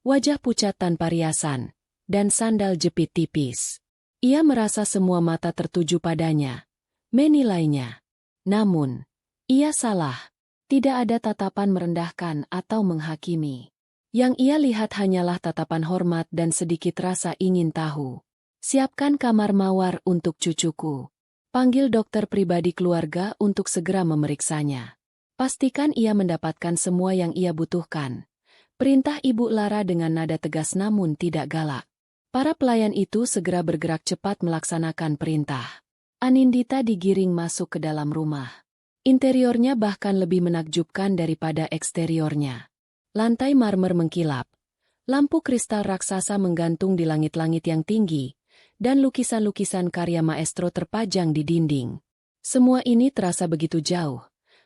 [SPEAKER 1] wajah pucat tanpa riasan, dan sandal jepit tipis. Ia merasa semua mata tertuju padanya, menilainya. Namun, ia salah. Tidak ada tatapan merendahkan atau menghakimi. Yang ia lihat hanyalah tatapan hormat dan sedikit rasa ingin tahu. Siapkan kamar mawar untuk cucuku. Panggil dokter pribadi keluarga untuk segera memeriksanya. Pastikan ia mendapatkan semua yang ia butuhkan. Perintah Ibu Lara dengan nada tegas namun tidak galak. Para pelayan itu segera bergerak cepat melaksanakan perintah. Anindita digiring masuk ke dalam rumah. Interiornya bahkan lebih menakjubkan daripada eksteriornya. Lantai marmer mengkilap, lampu kristal raksasa menggantung di langit-langit yang tinggi, dan lukisan-lukisan karya maestro terpajang di dinding. Semua ini terasa begitu jauh,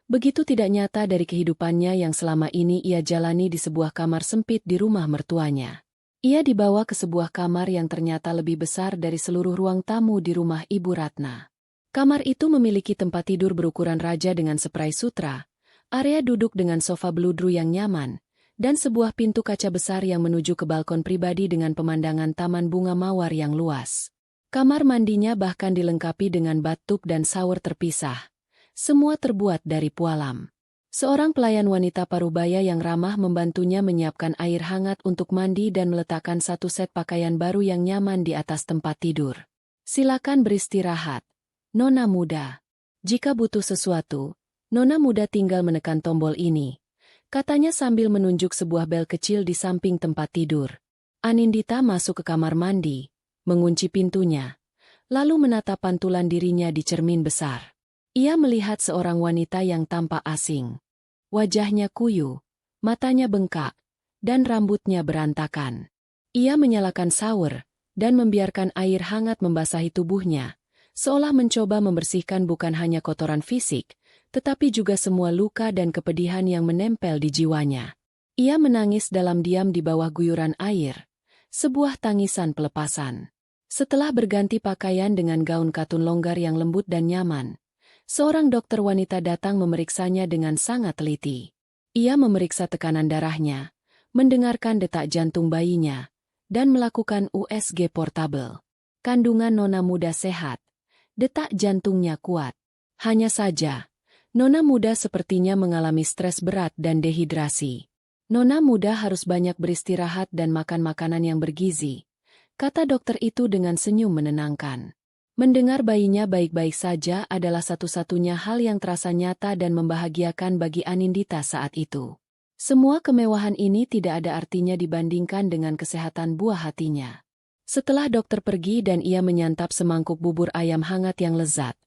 [SPEAKER 1] begitu tidak nyata dari kehidupannya yang selama ini ia jalani di sebuah kamar sempit di rumah mertuanya. Ia dibawa ke sebuah kamar yang ternyata lebih besar dari seluruh ruang tamu di rumah Ibu Ratna. Kamar itu memiliki tempat tidur berukuran raja dengan spray sutra, area duduk dengan sofa beludru yang nyaman, dan sebuah pintu kaca besar yang menuju ke balkon pribadi dengan pemandangan taman bunga mawar yang luas. Kamar mandinya bahkan dilengkapi dengan bathtub dan shower terpisah. Semua terbuat dari pualam. Seorang pelayan wanita parubaya yang ramah membantunya menyiapkan air hangat untuk mandi dan meletakkan satu set pakaian baru yang nyaman di atas tempat tidur. Silakan beristirahat, Nona muda. Jika butuh sesuatu, Nona muda tinggal menekan tombol ini, katanya sambil menunjuk sebuah bel kecil di samping tempat tidur. Anindita masuk ke kamar mandi, mengunci pintunya, lalu menatap pantulan dirinya di cermin besar. Ia melihat seorang wanita yang tampak asing. Wajahnya kuyu, matanya bengkak, dan rambutnya berantakan. Ia menyalakan shower, dan membiarkan air hangat membasahi tubuhnya, seolah mencoba membersihkan bukan hanya kotoran fisik, tetapi juga semua luka dan kepedihan yang menempel di jiwanya. Ia menangis dalam diam di bawah guyuran air, sebuah tangisan pelepasan. Setelah berganti pakaian dengan gaun katun longgar yang lembut dan nyaman, seorang dokter wanita datang memeriksanya dengan sangat teliti. Ia memeriksa tekanan darahnya, mendengarkan detak jantung bayinya, dan melakukan USG portable. Kandungan Nona muda sehat. Detak jantungnya kuat. Hanya saja, Nona muda sepertinya mengalami stres berat dan dehidrasi. Nona muda harus banyak beristirahat dan makan makanan yang bergizi, kata dokter itu dengan senyum menenangkan. Mendengar bayinya baik-baik saja adalah satu-satunya hal yang terasa nyata dan membahagiakan bagi Anindita saat itu. Semua kemewahan ini tidak ada artinya dibandingkan dengan kesehatan buah hatinya. Setelah dokter pergi dan ia menyantap semangkuk bubur ayam hangat yang lezat,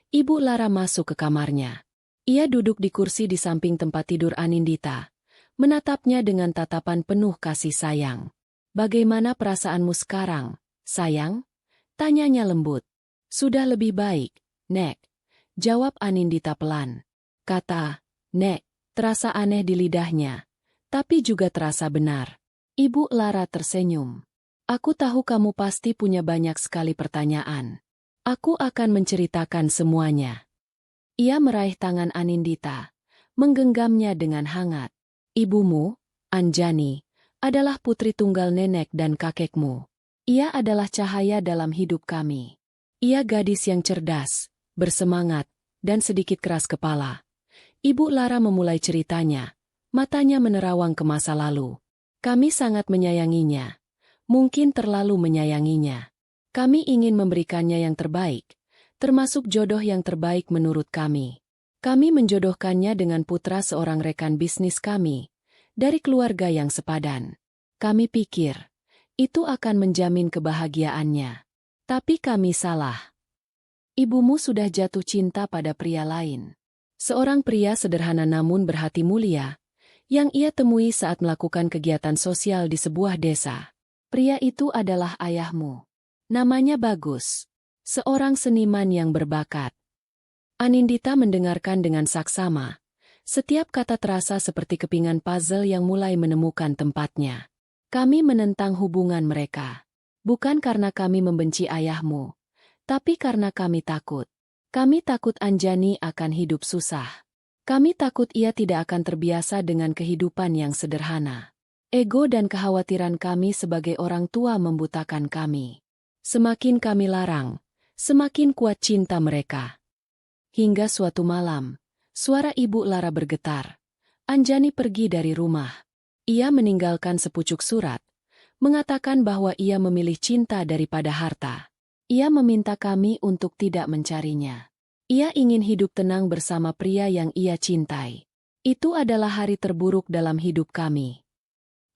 [SPEAKER 1] Ibu Lara masuk ke kamarnya. Ia duduk di kursi di samping tempat tidur Anindita, menatapnya dengan tatapan penuh kasih sayang. Bagaimana perasaanmu sekarang, sayang? Tanyanya lembut. Sudah lebih baik, Nek. Jawab Anindita pelan. Kata, Nek, terasa aneh di lidahnya, tapi juga terasa benar. Ibu Lara tersenyum. Aku tahu kamu pasti punya banyak sekali pertanyaan. Aku akan menceritakan semuanya. Ia meraih tangan Anindita, menggenggamnya dengan hangat. Ibumu, Anjani, adalah putri tunggal nenek dan kakekmu. Ia adalah cahaya dalam hidup kami. Ia gadis yang cerdas, bersemangat, dan sedikit keras kepala. Ibu Lara memulai ceritanya, matanya menerawang ke masa lalu. Kami sangat menyayanginya. Mungkin terlalu menyayanginya. Kami ingin memberikannya yang terbaik, termasuk jodoh yang terbaik menurut kami. Kami menjodohkannya dengan putra seorang rekan bisnis kami, dari keluarga yang sepadan. Kami pikir, itu akan menjamin kebahagiaannya. Tapi kami salah. Ibumu sudah jatuh cinta pada pria lain. Seorang pria sederhana namun berhati mulia, yang ia temui saat melakukan kegiatan sosial di sebuah desa. Pria itu adalah ayahmu. Namanya Bagus. Seorang seniman yang berbakat. Anindita mendengarkan dengan saksama. Setiap kata terasa seperti kepingan puzzle yang mulai menemukan tempatnya. Kami menentang hubungan mereka. Bukan karena kami membenci ayahmu, tapi karena kami takut. Kami takut Anjani akan hidup susah. Kami takut ia tidak akan terbiasa dengan kehidupan yang sederhana. Ego dan kekhawatiran kami sebagai orang tua membutakan kami. Semakin kami larang, semakin kuat cinta mereka. Hingga suatu malam, suara Ibu Lara bergetar. Anjani pergi dari rumah. Ia meninggalkan sepucuk surat, mengatakan bahwa ia memilih cinta daripada harta. Ia meminta kami untuk tidak mencarinya. Ia ingin hidup tenang bersama pria yang ia cintai. Itu adalah hari terburuk dalam hidup kami.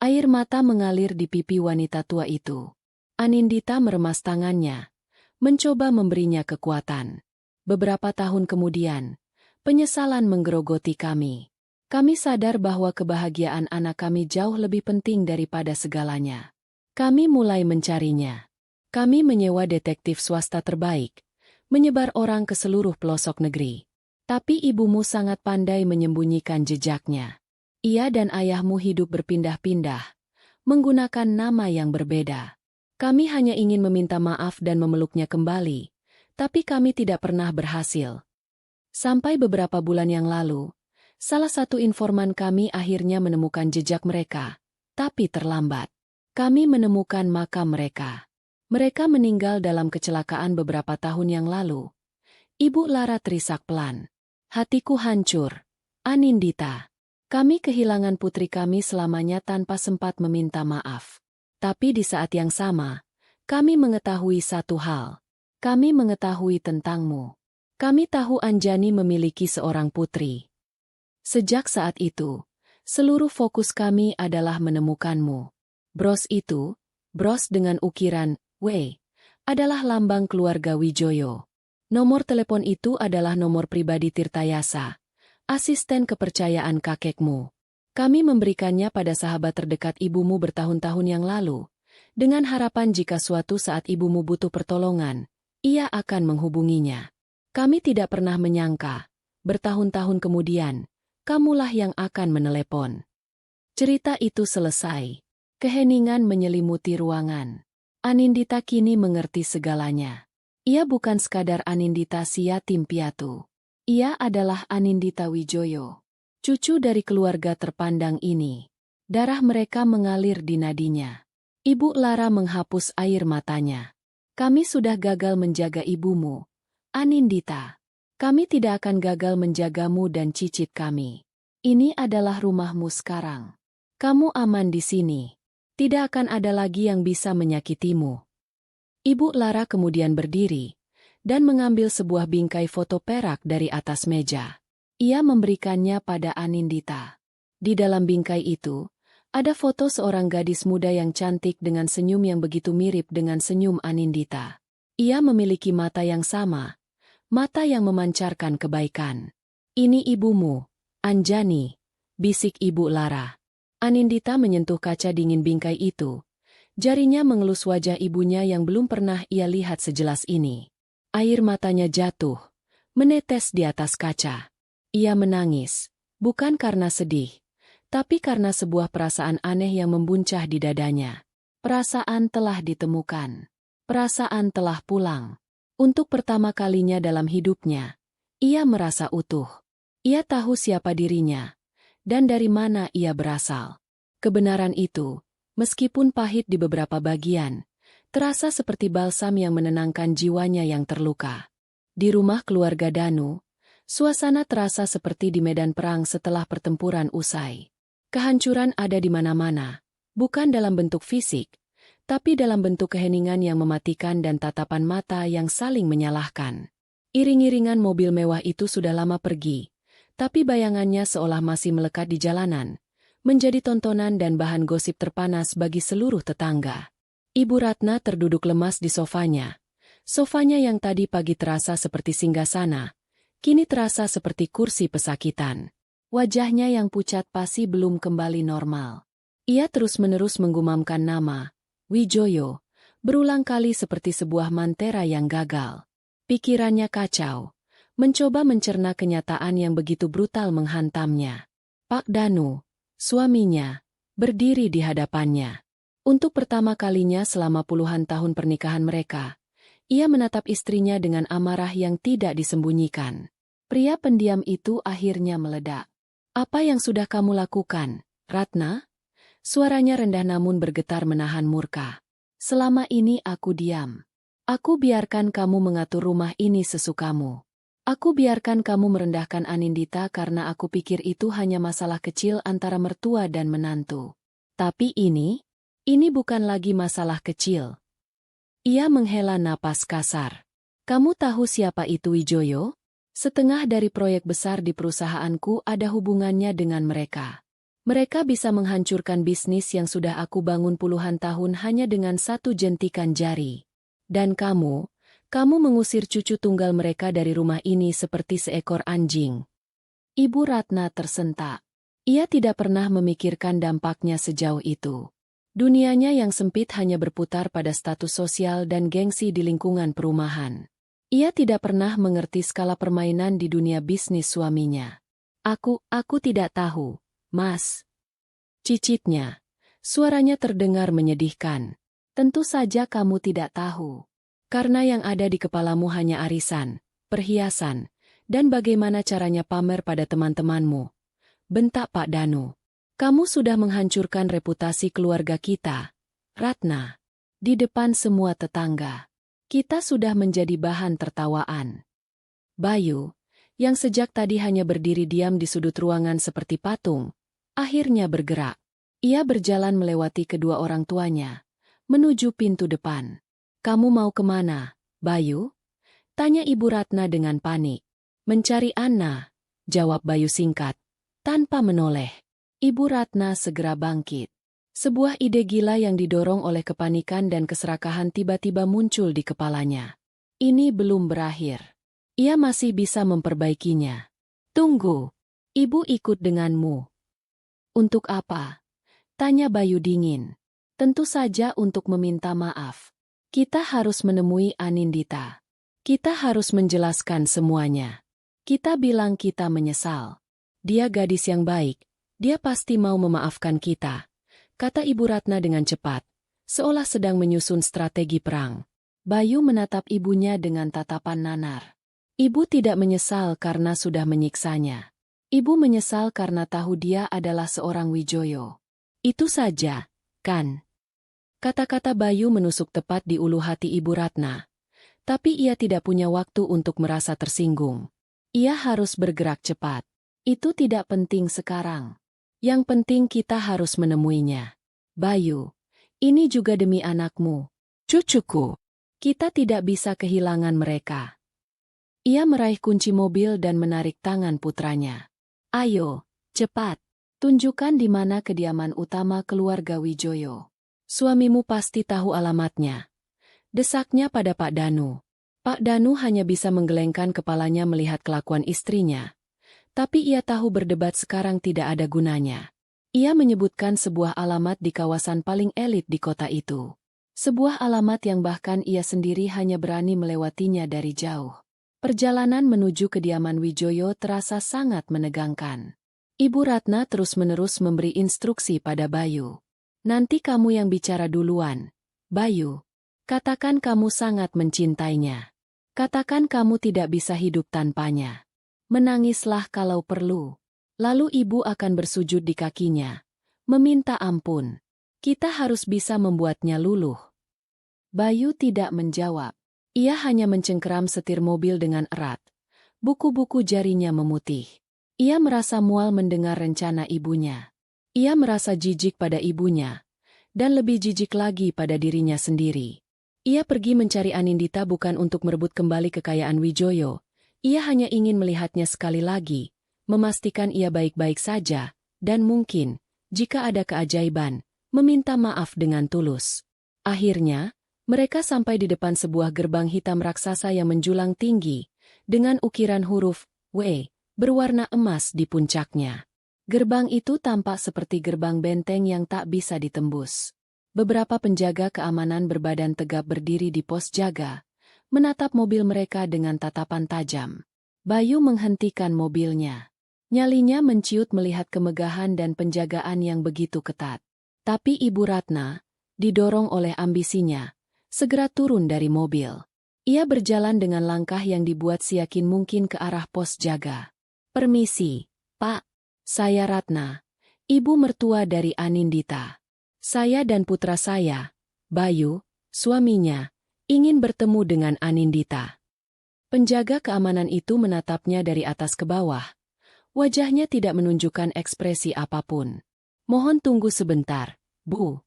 [SPEAKER 1] Air mata mengalir di pipi wanita tua itu. Anindita meremas tangannya, mencoba memberinya kekuatan. Beberapa tahun kemudian, penyesalan menggerogoti kami. Kami sadar bahwa kebahagiaan anak kami jauh lebih penting daripada segalanya. Kami mulai mencarinya. Kami menyewa detektif swasta terbaik, menyebar orang ke seluruh pelosok negeri. Tapi ibumu sangat pandai menyembunyikan jejaknya. Ia dan ayahmu hidup berpindah-pindah, menggunakan nama yang berbeda. Kami hanya ingin meminta maaf dan memeluknya kembali, tapi kami tidak pernah berhasil. Sampai beberapa bulan yang lalu, salah satu informan kami akhirnya menemukan jejak mereka, tapi terlambat. Kami menemukan makam mereka. Mereka meninggal dalam kecelakaan beberapa tahun yang lalu. Ibu Lara terisak pelan. Hatiku hancur. Anindita. Kami kehilangan putri kami selamanya tanpa sempat meminta maaf. Tapi di saat yang sama, kami mengetahui satu hal. Kami mengetahui tentangmu. Kami tahu Anjani memiliki seorang putri. Sejak saat itu, seluruh fokus kami adalah menemukanmu. Bros itu, bros dengan ukiran W, adalah lambang keluarga Wijoyo. Nomor telepon itu adalah nomor pribadi Tirtayasa, asisten kepercayaan kakekmu. Kami memberikannya pada sahabat terdekat ibumu bertahun-tahun yang lalu, dengan harapan jika suatu saat ibumu butuh pertolongan, ia akan menghubunginya. Kami tidak pernah menyangka, bertahun-tahun kemudian, kamulah yang akan menelepon. Cerita itu selesai. Keheningan menyelimuti ruangan. Anindita kini mengerti segalanya. Ia bukan sekadar Anindita si yatim piatu. Ia adalah Anindita Wijoyo, cucu dari keluarga terpandang ini. Darah mereka mengalir di nadinya. Ibu Lara menghapus air matanya. Kami sudah gagal menjaga ibumu, Anindita. Kami tidak akan gagal menjagamu dan cicit kami. Ini adalah rumahmu sekarang. Kamu aman di sini. Tidak akan ada lagi yang bisa menyakitimu. Ibu Lara kemudian berdiri dan mengambil sebuah bingkai foto perak dari atas meja. Ia memberikannya pada Anindita. Di dalam bingkai itu, ada foto seorang gadis muda yang cantik dengan senyum yang begitu mirip dengan senyum Anindita. Ia memiliki mata yang sama, mata yang memancarkan kebaikan. Ini ibumu, Anjani, bisik Ibu Lara. Anindita menyentuh kaca dingin bingkai itu. Jarinya mengelus wajah ibunya yang belum pernah ia lihat sejelas ini. Air matanya jatuh, menetes di atas kaca. Ia menangis, bukan karena sedih, Tapi karena sebuah perasaan aneh yang membuncah di dadanya. Perasaan telah ditemukan. Perasaan telah pulang. Untuk pertama kalinya dalam hidupnya, ia merasa utuh. Ia tahu siapa dirinya, dan dari mana ia berasal. Kebenaran itu, meskipun pahit di beberapa bagian, terasa seperti balsam yang menenangkan jiwanya yang terluka. Di rumah keluarga Danu, suasana terasa seperti di medan perang setelah pertempuran usai. Kehancuran ada di mana-mana, bukan dalam bentuk fisik, tapi dalam bentuk keheningan yang mematikan dan tatapan mata yang saling menyalahkan. Iring-iringan mobil mewah itu sudah lama pergi, tapi bayangannya seolah masih melekat di jalanan, menjadi tontonan dan bahan gosip terpanas bagi seluruh tetangga. Ibu Ratna terduduk lemas di sofanya. Sofanya yang tadi pagi terasa seperti singgasana, kini terasa seperti kursi pesakitan. Wajahnya yang pucat pasi belum kembali normal. Ia terus-menerus menggumamkan nama Wijoyo, berulang kali seperti sebuah mantera yang gagal. Pikirannya kacau, mencoba mencerna kenyataan yang begitu brutal menghantamnya. Pak Danu, suaminya, berdiri di hadapannya. Untuk pertama kalinya selama puluhan tahun pernikahan mereka, ia menatap istrinya dengan amarah yang tidak disembunyikan. Pria pendiam itu akhirnya meledak. "Apa yang sudah kamu lakukan, Ratna?" Suaranya rendah namun bergetar menahan murka. "Selama ini aku diam. Aku biarkan kamu mengatur rumah ini sesukamu. Aku biarkan kamu merendahkan Anindita karena aku pikir itu hanya masalah kecil antara mertua dan menantu. Tapi ini bukan lagi masalah kecil." Ia menghela napas kasar. "Kamu tahu siapa itu Wijoyo? Setengah dari proyek besar di perusahaanku ada hubungannya dengan mereka. Mereka bisa menghancurkan bisnis yang sudah aku bangun puluhan tahun hanya dengan satu jentikan jari. Dan kamu mengusir cucu tunggal mereka dari rumah ini seperti seekor anjing." Ibu Ratna tersentak. Ia tidak pernah memikirkan dampaknya sejauh itu. Dunianya yang sempit hanya berputar pada status sosial dan gengsi di lingkungan perumahan. Ia tidak pernah mengerti skala permainan di dunia bisnis suaminya. Aku tidak tahu, Mas." Cicitnya. Suaranya terdengar menyedihkan. "Tentu saja kamu tidak tahu. Karena yang ada di kepalamu hanya arisan, perhiasan, dan bagaimana caranya pamer pada teman-temanmu," bentak Pak Danu. "Kamu sudah menghancurkan reputasi keluarga kita, Ratna. Di depan semua tetangga. Kita sudah menjadi bahan tertawaan." Bayu, yang sejak tadi hanya berdiri diam di sudut ruangan seperti patung, akhirnya bergerak. Ia berjalan melewati kedua orang tuanya, menuju pintu depan. "Kamu mau kemana, Bayu?" tanya Ibu Ratna dengan panik. "Mencari Anna," jawab Bayu singkat, tanpa menoleh. Ibu Ratna segera bangkit. Sebuah ide gila yang didorong oleh kepanikan dan keserakahan tiba-tiba muncul di kepalanya. Ini belum berakhir. Ia masih bisa memperbaikinya. "Tunggu. Ibu ikut denganmu." "Untuk apa?" tanya Bayu dingin. "Tentu saja untuk meminta maaf. Kita harus menemui Anindita. Kita harus menjelaskan semuanya. Kita bilang kita menyesal. Dia gadis yang baik. Dia pasti mau memaafkan kita," kata Ibu Ratna dengan cepat, seolah sedang menyusun strategi perang. Bayu menatap ibunya dengan tatapan nanar. Ibu tidak menyesal karena sudah menyiksanya. Ibu menyesal karena tahu dia adalah seorang Wijoyo. Itu saja, kan? Kata-kata Bayu menusuk tepat di ulu hati Ibu Ratna. Tapi ia tidak punya waktu untuk merasa tersinggung. Ia harus bergerak cepat. Itu tidak penting sekarang. Yang penting kita harus menemuinya. "Bayu, ini juga demi anakmu, cucuku. Kita tidak bisa kehilangan mereka." Ia meraih kunci mobil dan menarik tangan putranya. "Ayo, cepat. Tunjukkan di mana kediaman utama keluarga Wijoyo. Suamimu pasti tahu alamatnya." Desaknya pada Pak Danu. Pak Danu hanya bisa menggelengkan kepalanya melihat kelakuan istrinya. Tapi ia tahu berdebat sekarang tidak ada gunanya. Ia menyebutkan sebuah alamat di kawasan paling elit di kota itu. Sebuah alamat yang bahkan ia sendiri hanya berani melewatinya dari jauh. Perjalanan menuju kediaman Wijoyo terasa sangat menegangkan. Ibu Ratna terus-menerus memberi instruksi pada Bayu. Nanti kamu yang bicara duluan, Bayu. Katakan kamu sangat mencintainya. Katakan kamu tidak bisa hidup tanpanya. Menangislah kalau perlu. Lalu ibu akan bersujud di kakinya, meminta ampun. Kita harus bisa membuatnya luluh. Bayu tidak menjawab. Ia hanya mencengkeram setir mobil dengan erat. Buku-buku jarinya memutih. Ia merasa mual mendengar rencana ibunya. Ia merasa jijik pada ibunya, dan lebih jijik lagi pada dirinya sendiri. Ia pergi mencari Anindita bukan untuk merebut kembali kekayaan Wijoyo. Ia hanya ingin melihatnya sekali lagi, memastikan ia baik-baik saja, dan mungkin, jika ada keajaiban, meminta maaf dengan tulus. Akhirnya, mereka sampai di depan sebuah gerbang hitam raksasa yang menjulang tinggi, dengan ukiran huruf W berwarna emas di puncaknya. Gerbang itu tampak seperti gerbang benteng yang tak bisa ditembus. Beberapa penjaga keamanan berbadan tegap berdiri di pos jaga, menatap mobil mereka dengan tatapan tajam. Bayu menghentikan mobilnya. Nyalinya menciut melihat kemegahan dan penjagaan yang begitu ketat. Tapi Ibu Ratna, didorong oleh ambisinya, segera turun dari mobil. Ia berjalan dengan langkah yang dibuat seyakin mungkin ke arah pos jaga. Permisi, Pak. Saya Ratna, ibu mertua dari Anindita. Saya dan putra saya, Bayu, suaminya, ingin bertemu dengan Anindita. Penjaga keamanan itu menatapnya dari atas ke bawah. Wajahnya tidak menunjukkan ekspresi apapun. Mohon tunggu sebentar, Bu.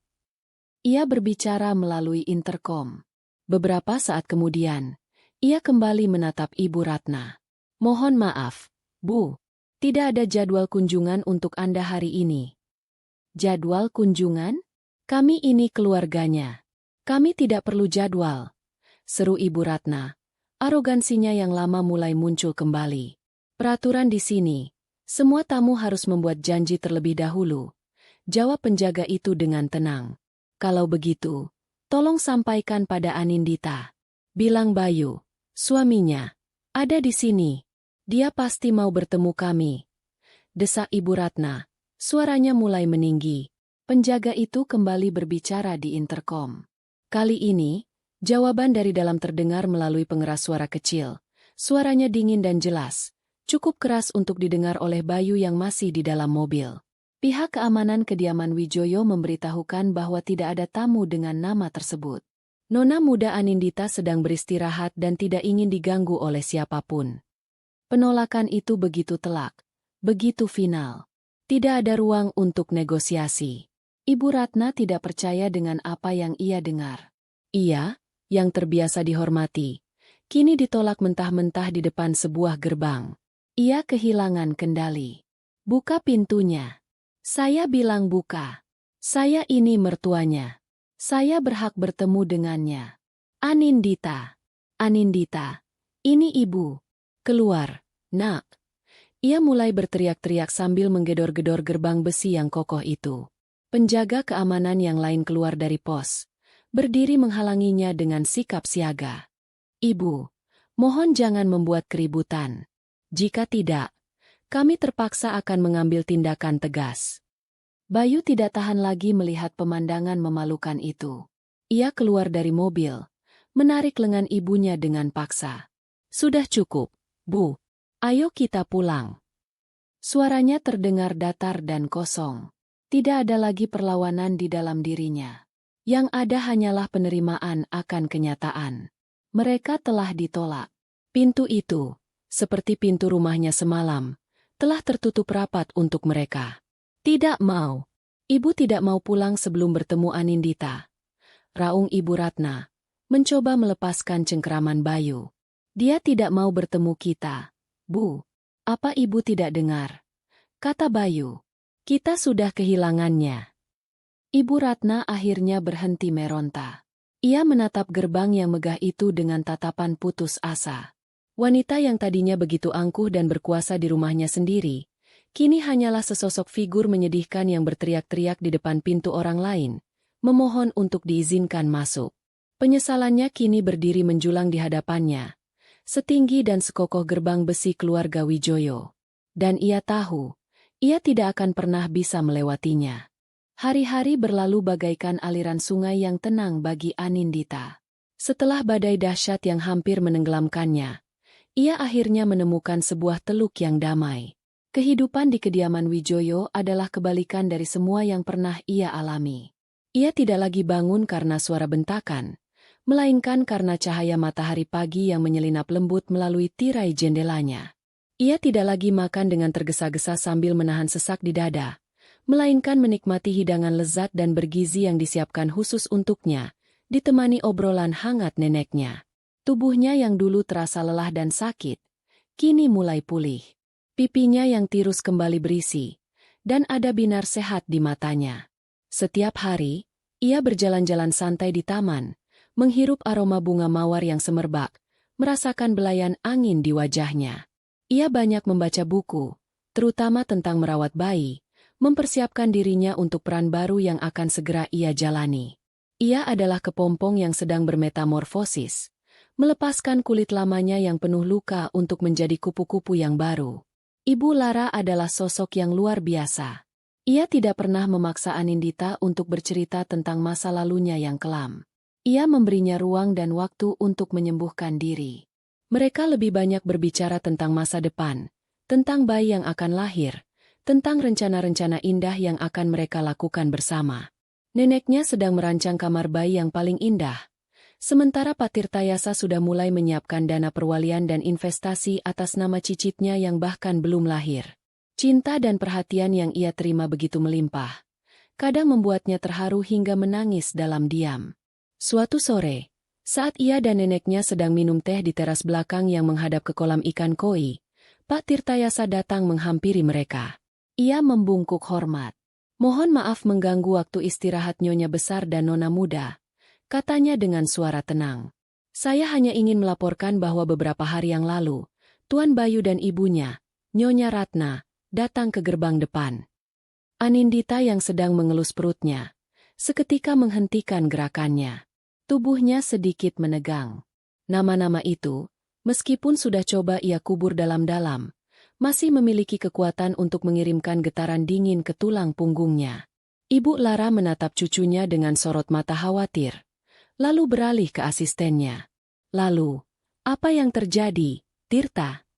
[SPEAKER 1] Ia berbicara melalui interkom. Beberapa saat kemudian, ia kembali menatap Ibu Ratna. Mohon maaf, Bu. Tidak ada jadwal kunjungan untuk Anda hari ini. Jadwal kunjungan? Kami ini keluarganya. Kami tidak perlu jadwal. Seru Ibu Ratna. Arogansinya yang lama mulai muncul kembali. Peraturan di sini. Semua tamu harus membuat janji terlebih dahulu. Jawab penjaga itu dengan tenang. Kalau begitu, tolong sampaikan pada Anindita. Bilang Bayu, suaminya, ada di sini. Dia pasti mau bertemu kami. Desak Ibu Ratna. Suaranya mulai meninggi. Penjaga itu kembali berbicara di interkom. Kali ini, jawaban dari dalam terdengar melalui pengeras suara kecil. Suaranya dingin dan jelas. Cukup keras untuk didengar oleh Bayu yang masih di dalam mobil. Pihak keamanan kediaman Wijoyo memberitahukan bahwa tidak ada tamu dengan nama tersebut. Nona muda Anindita sedang beristirahat dan tidak ingin diganggu oleh siapapun. Penolakan itu begitu telak, begitu final. Tidak ada ruang untuk negosiasi. Ibu Ratna tidak percaya dengan apa yang ia dengar. Ia, yang terbiasa dihormati, kini ditolak mentah-mentah di depan sebuah gerbang. Ia kehilangan kendali. Buka pintunya. Saya bilang buka. Saya ini mertuanya. Saya berhak bertemu dengannya. Anindita. Anindita. Ini ibu. Keluar, nak. Ia mulai berteriak-teriak sambil menggedor-gedor gerbang besi yang kokoh itu. Penjaga keamanan yang lain keluar dari pos. Berdiri menghalanginya dengan sikap siaga. Ibu, mohon jangan membuat keributan. Jika tidak, kami terpaksa akan mengambil tindakan tegas. Bayu tidak tahan lagi melihat pemandangan memalukan itu. Ia keluar dari mobil, menarik lengan ibunya dengan paksa. Sudah cukup, Bu. Ayo kita pulang. Suaranya terdengar datar dan kosong. Tidak ada lagi perlawanan di dalam dirinya. Yang ada hanyalah penerimaan akan kenyataan. Mereka telah ditolak. Pintu itu, seperti pintu rumahnya semalam, telah tertutup rapat untuk mereka. Tidak mau. Ibu tidak mau pulang sebelum bertemu Anindita. Raung Ibu Ratna, mencoba melepaskan cengkeraman Bayu. Dia tidak mau bertemu kita. Bu, apa ibu tidak dengar? Kata Bayu. Kita sudah kehilangannya. Ibu Ratna akhirnya berhenti meronta. Ia menatap gerbang yang megah itu dengan tatapan putus asa. Wanita yang tadinya begitu angkuh dan berkuasa di rumahnya sendiri, kini hanyalah sesosok figur menyedihkan yang berteriak-teriak di depan pintu orang lain, memohon untuk diizinkan masuk. Penyesalannya kini berdiri menjulang di hadapannya, setinggi dan sekokoh gerbang besi keluarga Wijoyo. Dan ia tahu, Ia tidak akan pernah bisa melewatinya. Hari-hari berlalu bagaikan aliran sungai yang tenang bagi Anindita. Setelah badai dahsyat yang hampir menenggelamkannya, ia akhirnya menemukan sebuah teluk yang damai. Kehidupan di kediaman Wijoyo adalah kebalikan dari semua yang pernah ia alami. Ia tidak lagi bangun karena suara bentakan, melainkan karena cahaya matahari pagi yang menyelinap lembut melalui tirai jendelanya. Ia tidak lagi makan dengan tergesa-gesa sambil menahan sesak di dada, melainkan menikmati hidangan lezat dan bergizi yang disiapkan khusus untuknya, ditemani obrolan hangat neneknya. Tubuhnya yang dulu terasa lelah dan sakit, kini mulai pulih. Pipinya yang tirus kembali berisi, dan ada binar sehat di matanya. Setiap hari, ia berjalan-jalan santai di taman, menghirup aroma bunga mawar yang semerbak, merasakan belayan angin di wajahnya. Ia banyak membaca buku, terutama tentang merawat bayi, mempersiapkan dirinya untuk peran baru yang akan segera ia jalani. Ia adalah kepompong yang sedang bermetamorfosis, melepaskan kulit lamanya yang penuh luka untuk menjadi kupu-kupu yang baru. Ibu Lara adalah sosok yang luar biasa. Ia tidak pernah memaksa Anindita untuk bercerita tentang masa lalunya yang kelam. Ia memberinya ruang dan waktu untuk menyembuhkan diri. Mereka lebih banyak berbicara tentang masa depan, tentang bayi yang akan lahir, tentang rencana-rencana indah yang akan mereka lakukan bersama. Neneknya sedang merancang kamar bayi yang paling indah, sementara Pak Tirtayasa sudah mulai menyiapkan dana perwalian dan investasi atas nama cicitnya yang bahkan belum lahir. Cinta dan perhatian yang ia terima begitu melimpah, kadang membuatnya terharu hingga menangis dalam diam. Suatu sore, saat ia dan neneknya sedang minum teh di teras belakang yang menghadap ke kolam ikan koi, Pak Tirtayasa datang menghampiri mereka. Ia membungkuk hormat. "Mohon maaf mengganggu waktu istirahat Nyonya Besar dan Nona Muda," katanya dengan suara tenang. "Saya hanya ingin melaporkan bahwa beberapa hari yang lalu, Tuan Bayu dan ibunya, Nyonya Ratna, datang ke gerbang depan." Anindita yang sedang mengelus perutnya, seketika menghentikan gerakannya. Tubuhnya sedikit menegang. Nama-nama itu, meskipun sudah coba ia kubur dalam-dalam, masih memiliki kekuatan untuk mengirimkan getaran dingin ke tulang punggungnya. Ibu Lara menatap cucunya dengan sorot mata khawatir, lalu beralih ke asistennya. "Lalu, apa yang terjadi, Tirta?"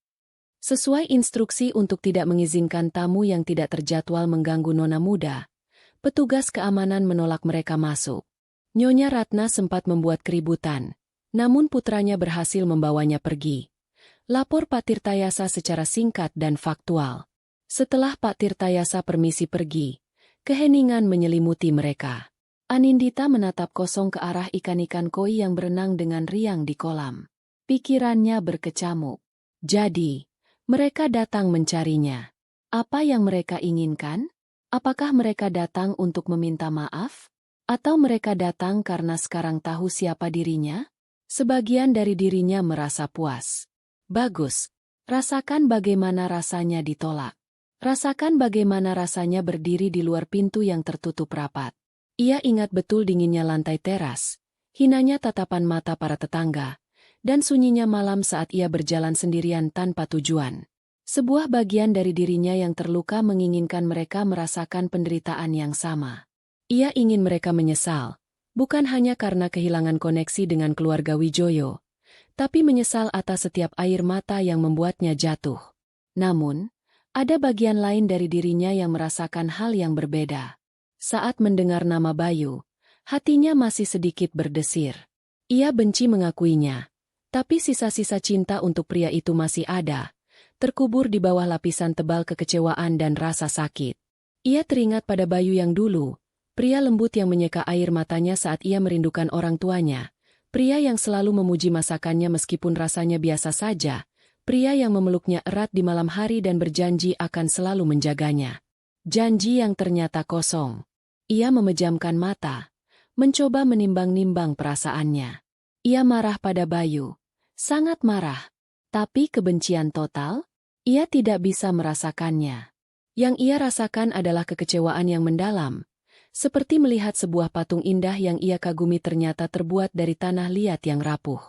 [SPEAKER 1] Sesuai instruksi untuk tidak mengizinkan tamu yang tidak terjadwal mengganggu Nona Muda, petugas keamanan menolak mereka masuk. Nyonya Ratna sempat membuat keributan, namun putranya berhasil membawanya pergi. Lapor Pak Tirtayasa secara singkat dan faktual. Setelah Pak Tirtayasa permisi pergi, keheningan menyelimuti mereka. Anindita menatap kosong ke arah ikan-ikan koi yang berenang dengan riang di kolam. Pikirannya berkecamuk. Jadi, mereka datang mencarinya. Apa yang mereka inginkan? Apakah mereka datang untuk meminta maaf? Atau mereka datang karena sekarang tahu siapa dirinya? Sebagian dari dirinya merasa puas. Bagus. Rasakan bagaimana rasanya ditolak. Rasakan bagaimana rasanya berdiri di luar pintu yang tertutup rapat. Ia ingat betul dinginnya lantai teras, hinanya tatapan mata para tetangga, dan sunyinya malam saat ia berjalan sendirian tanpa tujuan. Sebuah bagian dari dirinya yang terluka menginginkan mereka merasakan penderitaan yang sama. Ia ingin mereka menyesal, bukan hanya karena kehilangan koneksi dengan keluarga Wijoyo, tapi menyesal atas setiap air mata yang membuatnya jatuh. Namun, ada bagian lain dari dirinya yang merasakan hal yang berbeda. Saat mendengar nama Bayu, hatinya masih sedikit berdesir. Ia benci mengakuinya, tapi sisa-sisa cinta untuk pria itu masih ada, terkubur di bawah lapisan tebal kekecewaan dan rasa sakit. Ia teringat pada Bayu yang dulu, pria lembut yang menyeka air matanya saat ia merindukan orang tuanya, pria yang selalu memuji masakannya meskipun rasanya biasa saja, pria yang memeluknya erat di malam hari dan berjanji akan selalu menjaganya. Janji yang ternyata kosong. Ia memejamkan mata, mencoba menimbang-nimbang perasaannya. Ia marah pada Bayu, sangat marah, tapi kebencian total, ia tidak bisa merasakannya. Yang ia rasakan adalah kekecewaan yang mendalam, seperti melihat sebuah patung indah yang ia kagumi ternyata terbuat dari tanah liat yang rapuh.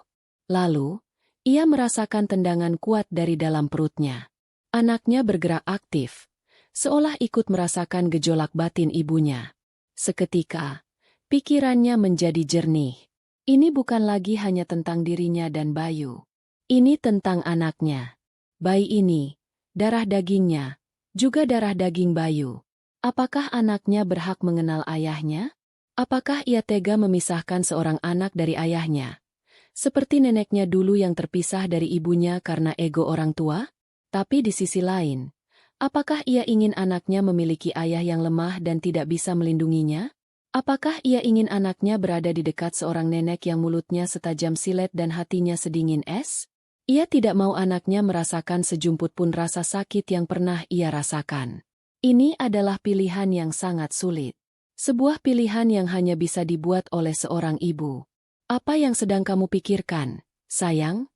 [SPEAKER 1] Lalu, ia merasakan tendangan kuat dari dalam perutnya. Anaknya bergerak aktif, seolah ikut merasakan gejolak batin ibunya. Seketika, pikirannya menjadi jernih. Ini bukan lagi hanya tentang dirinya dan Bayu. Ini tentang anaknya. Bayi ini, darah dagingnya, juga darah daging Bayu. Apakah anaknya berhak mengenal ayahnya? Apakah ia tega memisahkan seorang anak dari ayahnya? Seperti neneknya dulu yang terpisah dari ibunya karena ego orang tua? Tapi di sisi lain, apakah ia ingin anaknya memiliki ayah yang lemah dan tidak bisa melindunginya? Apakah ia ingin anaknya berada di dekat seorang nenek yang mulutnya setajam silet dan hatinya sedingin es? Ia tidak mau anaknya merasakan sejumput pun rasa sakit yang pernah ia rasakan. Ini adalah pilihan yang sangat sulit. Sebuah pilihan yang hanya bisa dibuat oleh seorang ibu. Apa yang sedang kamu pikirkan, sayang?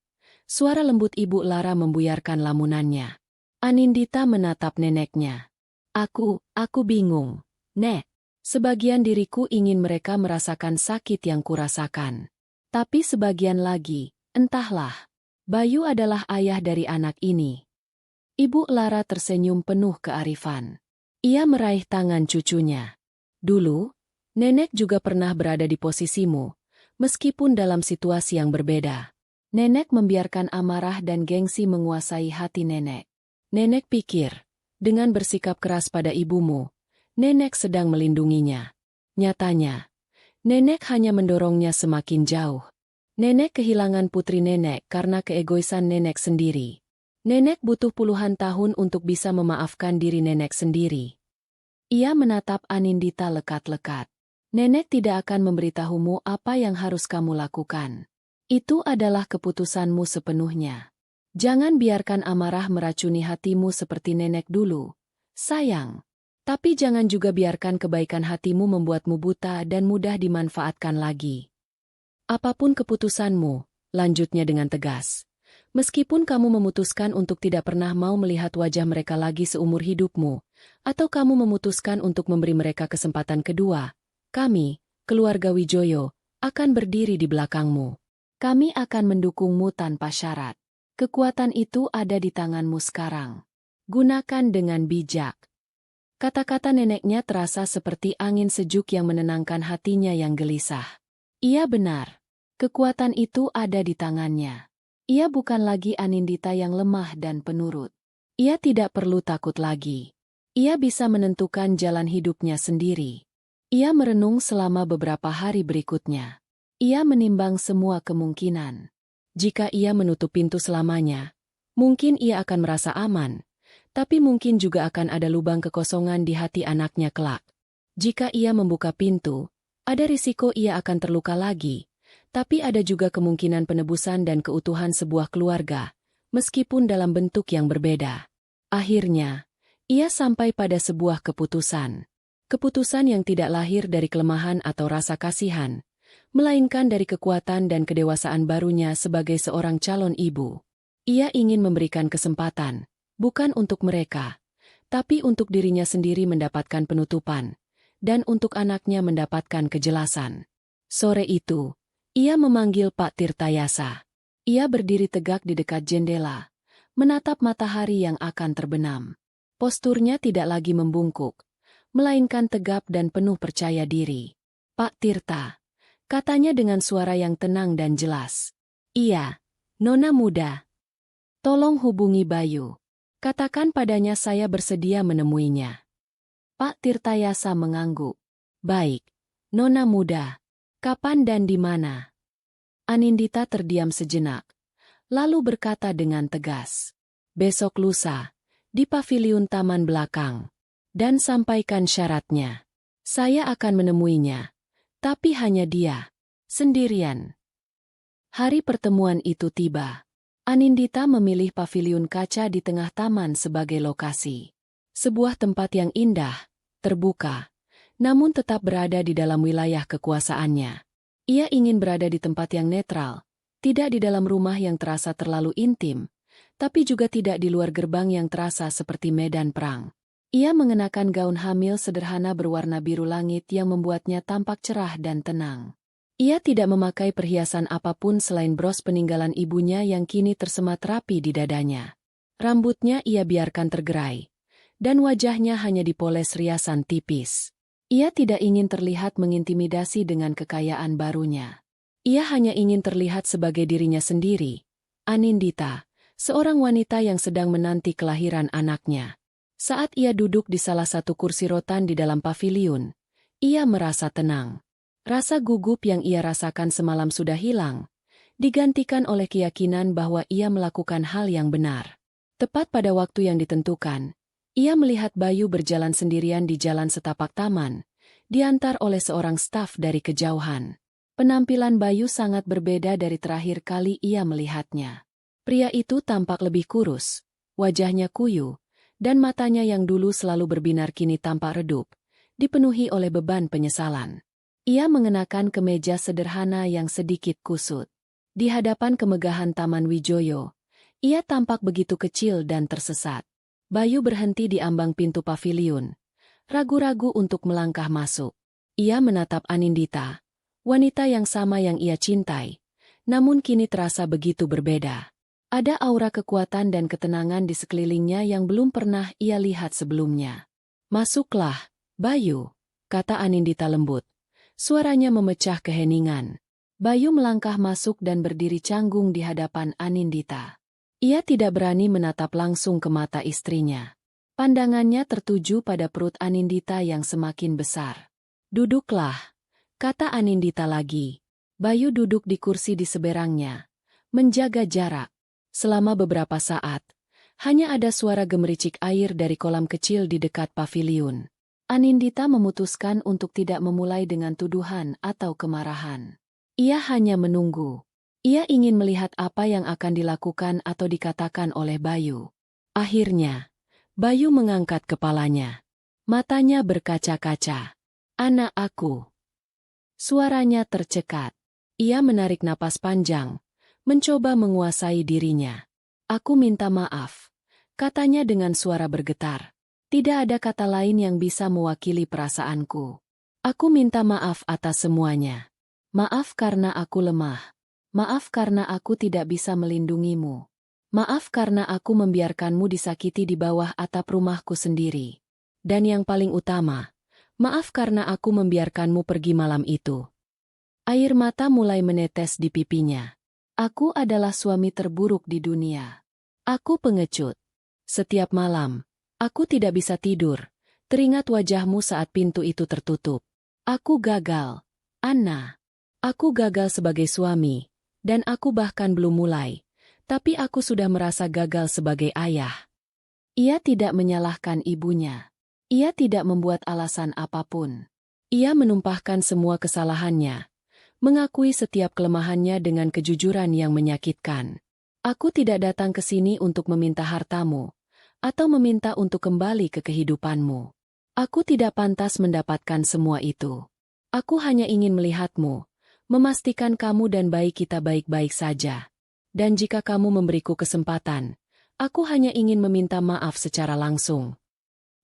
[SPEAKER 1] Suara lembut Ibu Lara membuyarkan lamunannya. Anindita menatap neneknya. Aku bingung, Nek. Sebagian diriku ingin mereka merasakan sakit yang kurasakan. Tapi sebagian lagi, entahlah. Bayu adalah ayah dari anak ini. Ibu Lara tersenyum penuh kearifan. Ia meraih tangan cucunya. Dulu, nenek juga pernah berada di posisimu, meskipun dalam situasi yang berbeda. Nenek membiarkan amarah dan gengsi menguasai hati nenek. Nenek pikir, dengan bersikap keras pada ibumu, nenek sedang melindunginya. Nyatanya, nenek hanya mendorongnya semakin jauh. Nenek kehilangan putri nenek karena keegoisan nenek sendiri. Nenek butuh puluhan tahun untuk bisa memaafkan diri nenek sendiri. Ia menatap Anindita lekat-lekat. Nenek tidak akan memberitahumu apa yang harus kamu lakukan. Itu adalah keputusanmu sepenuhnya. Jangan biarkan amarah meracuni hatimu seperti nenek dulu, sayang. Tapi jangan juga biarkan kebaikan hatimu membuatmu buta dan mudah dimanfaatkan lagi. Apapun keputusanmu, lanjutnya dengan tegas. Meskipun kamu memutuskan untuk tidak pernah mau melihat wajah mereka lagi seumur hidupmu, atau kamu memutuskan untuk memberi mereka kesempatan kedua, kami, keluarga Wijoyo, akan berdiri di belakangmu. Kami akan mendukungmu tanpa syarat. Kekuatan itu ada di tanganmu sekarang. Gunakan dengan bijak. Kata-kata neneknya terasa seperti angin sejuk yang menenangkan hatinya yang gelisah. Ia benar. Kekuatan itu ada di tangannya. Ia bukan lagi Anindita yang lemah dan penurut. Ia tidak perlu takut lagi. Ia bisa menentukan jalan hidupnya sendiri. Ia merenung selama beberapa hari berikutnya. Ia menimbang semua kemungkinan. Jika ia menutup pintu selamanya, mungkin ia akan merasa aman, tapi mungkin juga akan ada lubang kekosongan di hati anaknya kelak. Jika ia membuka pintu, ada risiko ia akan terluka lagi, tapi ada juga kemungkinan penebusan dan keutuhan sebuah keluarga, meskipun dalam bentuk yang berbeda. Akhirnya, ia sampai pada sebuah keputusan. Keputusan yang tidak lahir dari kelemahan atau rasa kasihan, melainkan dari kekuatan dan kedewasaan barunya sebagai seorang calon ibu. Ia ingin memberikan kesempatan, bukan untuk mereka, tapi untuk dirinya sendiri mendapatkan penutupan, dan untuk anaknya mendapatkan kejelasan. Sore itu, ia memanggil Pak Tirtayasa. Ia berdiri tegak di dekat jendela, menatap matahari yang akan terbenam. Posturnya tidak lagi membungkuk, melainkan tegap dan penuh percaya diri. Pak Tirta, katanya dengan suara yang tenang dan jelas. Iya, Nona muda. Tolong hubungi Bayu. Katakan padanya saya bersedia menemuinya. Pak Tirtayasa mengangguk. Baik, Nona muda. Kapan dan di mana? Anindita terdiam sejenak, lalu berkata dengan tegas. Besok lusa, di paviliun taman belakang. Dan sampaikan syaratnya. Saya akan menemuinya. Tapi hanya dia, sendirian. Hari pertemuan itu tiba. Anindita memilih paviliun kaca di tengah taman sebagai lokasi. Sebuah tempat yang indah, terbuka, namun tetap berada di dalam wilayah kekuasaannya. Ia ingin berada di tempat yang netral, tidak di dalam rumah yang terasa terlalu intim, tapi juga tidak di luar gerbang yang terasa seperti medan perang. Ia mengenakan gaun hamil sederhana berwarna biru langit yang membuatnya tampak cerah dan tenang. Ia tidak memakai perhiasan apapun selain bros peninggalan ibunya yang kini tersemat rapi di dadanya. Rambutnya ia biarkan tergerai, dan wajahnya hanya dipoles riasan tipis. Ia tidak ingin terlihat mengintimidasi dengan kekayaan barunya. Ia hanya ingin terlihat sebagai dirinya sendiri, Anindita, seorang wanita yang sedang menanti kelahiran anaknya. Saat ia duduk di salah satu kursi rotan di dalam paviliun, ia merasa tenang. Rasa gugup yang ia rasakan semalam sudah hilang, digantikan oleh keyakinan bahwa ia melakukan hal yang benar. Tepat pada waktu yang ditentukan, ia melihat Bayu berjalan sendirian di jalan setapak taman, diantar oleh seorang staf dari kejauhan. Penampilan Bayu sangat berbeda dari terakhir kali ia melihatnya. Pria itu tampak lebih kurus, wajahnya kuyu, dan matanya yang dulu selalu berbinar kini tampak redup, dipenuhi oleh beban penyesalan. Ia mengenakan kemeja sederhana yang sedikit kusut. Di hadapan kemegahan Taman Wijoyo, ia tampak begitu kecil dan tersesat. Bayu berhenti di ambang pintu paviliun, ragu-ragu untuk melangkah masuk. Ia menatap Anindita, wanita yang sama yang ia cintai, namun kini terasa begitu berbeda. Ada aura kekuatan dan ketenangan di sekelilingnya yang belum pernah ia lihat sebelumnya. "Masuklah, Bayu," kata Anindita lembut. Suaranya memecah keheningan. Bayu melangkah masuk dan berdiri canggung di hadapan Anindita. Ia tidak berani menatap langsung ke mata istrinya. Pandangannya tertuju pada perut Anindita yang semakin besar. "Duduklah," kata Anindita lagi. Bayu duduk di kursi di seberangnya, menjaga jarak. Selama beberapa saat, hanya ada suara gemericik air dari kolam kecil di dekat paviliun. Anindita memutuskan untuk tidak memulai dengan tuduhan atau kemarahan. Ia hanya menunggu. Ia ingin melihat apa yang akan dilakukan atau dikatakan oleh Bayu. Akhirnya, Bayu mengangkat kepalanya. Matanya berkaca-kaca. "Anak aku." Suaranya tercekat. Ia menarik napas panjang, mencoba menguasai dirinya. "Aku minta maaf," katanya dengan suara bergetar. "Tidak ada kata lain yang bisa mewakili perasaanku. Aku minta maaf atas semuanya. Maaf karena aku lemah. Maaf karena aku tidak bisa melindungimu. Maaf karena aku membiarkanmu disakiti di bawah atap rumahku sendiri. Dan yang paling utama, maaf karena aku membiarkanmu pergi malam itu." Air mata mulai menetes di pipinya. "Aku adalah suami terburuk di dunia. Aku pengecut. Setiap malam, aku tidak bisa tidur, teringat wajahmu saat pintu itu tertutup. Aku gagal, Anna. Aku gagal sebagai suami, dan aku bahkan belum mulai, tapi aku sudah merasa gagal sebagai ayah." Ia tidak menyalahkan ibunya. Ia tidak membuat alasan apapun. Ia menumpahkan semua kesalahannya, mengakui setiap kelemahannya dengan kejujuran yang menyakitkan. "Aku tidak datang ke sini untuk meminta hartamu, atau meminta untuk kembali ke kehidupanmu. Aku tidak pantas mendapatkan semua itu. Aku hanya ingin melihatmu, memastikan kamu dan bayi kita baik-baik saja. Dan jika kamu memberiku kesempatan, aku hanya ingin meminta maaf secara langsung."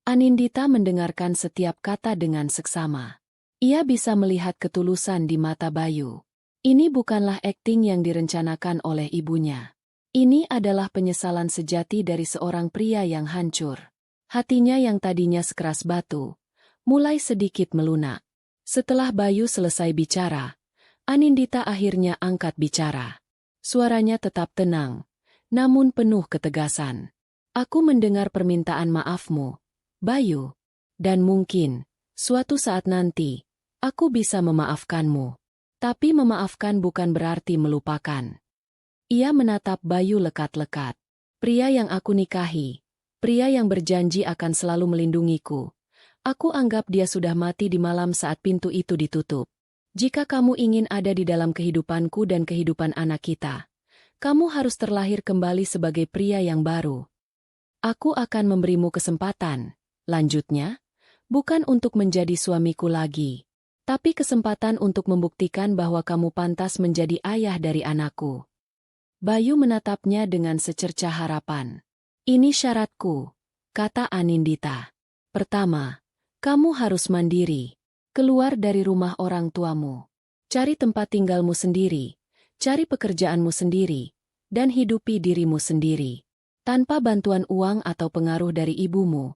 [SPEAKER 1] Anindita mendengarkan setiap kata dengan seksama. Ia bisa melihat ketulusan di mata Bayu. Ini bukanlah akting yang direncanakan oleh ibunya. Ini adalah penyesalan sejati dari seorang pria yang hancur. Hatinya yang tadinya sekeras batu, mulai sedikit melunak. Setelah Bayu selesai bicara, Anindita akhirnya angkat bicara. Suaranya tetap tenang, namun penuh ketegasan. "Aku mendengar permintaan maafmu, Bayu. Dan mungkin, suatu saat nanti, aku bisa memaafkanmu. Tapi memaafkan bukan berarti melupakan." Ia menatap Bayu lekat-lekat. "Pria yang aku nikahi, pria yang berjanji akan selalu melindungiku. Aku anggap dia sudah mati di malam saat pintu itu ditutup. Jika kamu ingin ada di dalam kehidupanku dan kehidupan anak kita, kamu harus terlahir kembali sebagai pria yang baru. Aku akan memberimu kesempatan," lanjutnya, "bukan untuk menjadi suamiku lagi, tapi kesempatan untuk membuktikan bahwa kamu pantas menjadi ayah dari anakku." Bayu menatapnya dengan secercah harapan. "Ini syaratku," kata Anindita. "Pertama, kamu harus mandiri. Keluar dari rumah orang tuamu. Cari tempat tinggalmu sendiri, cari pekerjaanmu sendiri, dan hidupi dirimu sendiri. Tanpa bantuan uang atau pengaruh dari ibumu,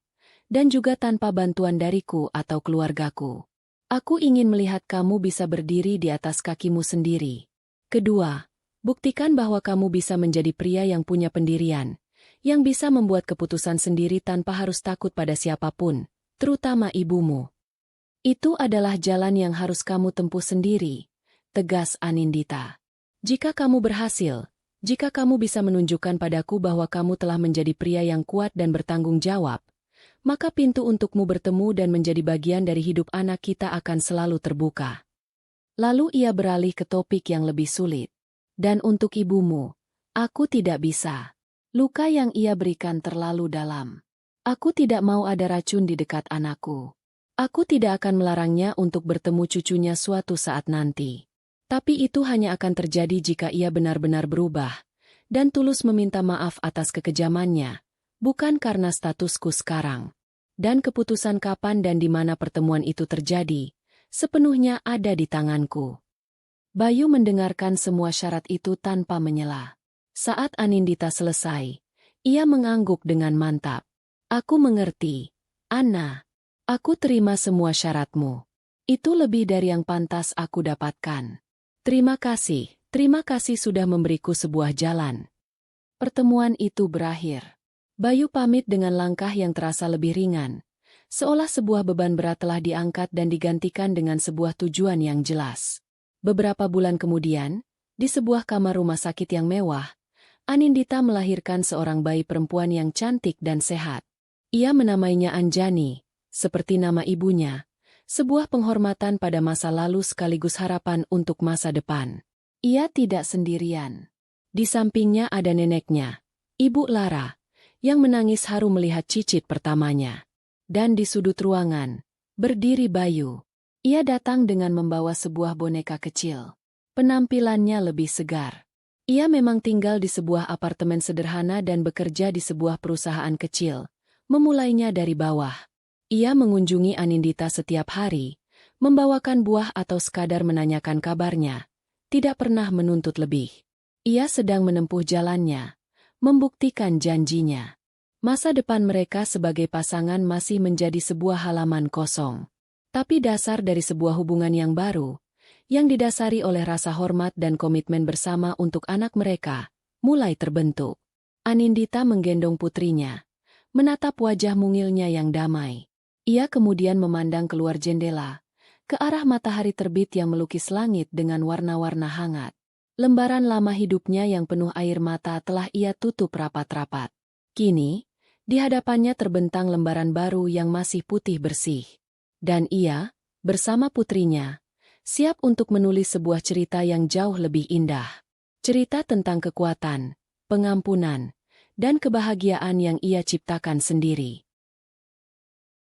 [SPEAKER 1] dan juga tanpa bantuan dariku atau keluargaku. Aku ingin melihat kamu bisa berdiri di atas kakimu sendiri. Kedua, buktikan bahwa kamu bisa menjadi pria yang punya pendirian, yang bisa membuat keputusan sendiri tanpa harus takut pada siapapun, terutama ibumu. Itu adalah jalan yang harus kamu tempuh sendiri, tegas Anindita. Jika kamu berhasil, jika kamu bisa menunjukkan padaku bahwa kamu telah menjadi pria yang kuat dan bertanggung jawab, maka pintu untukmu bertemu dan menjadi bagian dari hidup anak kita akan selalu terbuka. Lalu ia beralih ke topik yang lebih sulit. Dan untuk ibumu, aku tidak bisa. Luka yang ia berikan terlalu dalam. Aku tidak mau ada racun di dekat anakku. Aku tidak akan melarangnya untuk bertemu cucunya suatu saat nanti. Tapi itu hanya akan terjadi jika ia benar-benar berubah dan tulus meminta maaf atas kekejamannya, bukan karena statusku sekarang. Dan keputusan kapan dan di mana pertemuan itu terjadi, sepenuhnya ada di tanganku. Bayu mendengarkan semua syarat itu tanpa menyela. Saat Anindita selesai, ia mengangguk dengan mantap. Aku mengerti, Anna. Aku terima semua syaratmu. Itu lebih dari yang pantas aku dapatkan. Terima kasih sudah memberiku sebuah jalan. Pertemuan itu berakhir. Bayu pamit dengan langkah yang terasa lebih ringan, seolah sebuah beban berat telah diangkat dan digantikan dengan sebuah tujuan yang jelas. Beberapa bulan kemudian, di sebuah kamar rumah sakit yang mewah, Anindita melahirkan seorang bayi perempuan yang cantik dan sehat. Ia menamainya Anjani, seperti nama ibunya, sebuah penghormatan pada masa lalu sekaligus harapan untuk masa depan. Ia tidak sendirian. Di sampingnya ada neneknya, Ibu Lara, yang menangis haru melihat cicit pertamanya. Dan di sudut ruangan, berdiri Bayu. Ia datang dengan membawa sebuah boneka kecil. Penampilannya lebih segar. Ia memang tinggal di sebuah apartemen sederhana dan bekerja di sebuah perusahaan kecil, memulainya dari bawah. Ia mengunjungi Anindita setiap hari, membawakan buah atau sekadar menanyakan kabarnya, tidak pernah menuntut lebih. Ia sedang menempuh jalannya, membuktikan janjinya. Masa depan mereka sebagai pasangan masih menjadi sebuah halaman kosong. Tapi dasar dari sebuah hubungan yang baru, yang didasari oleh rasa hormat dan komitmen bersama untuk anak mereka, mulai terbentuk. Anindita menggendong putrinya, menatap wajah mungilnya yang damai. Ia kemudian memandang keluar jendela, ke arah matahari terbit yang melukis langit dengan warna-warna hangat. Lembaran lama hidupnya yang penuh air mata telah ia tutup rapat-rapat. Kini, di hadapannya terbentang lembaran baru yang masih putih bersih. Dan ia, bersama putrinya, siap untuk menulis sebuah cerita yang jauh lebih indah. Cerita tentang kekuatan, pengampunan, dan kebahagiaan yang ia ciptakan sendiri.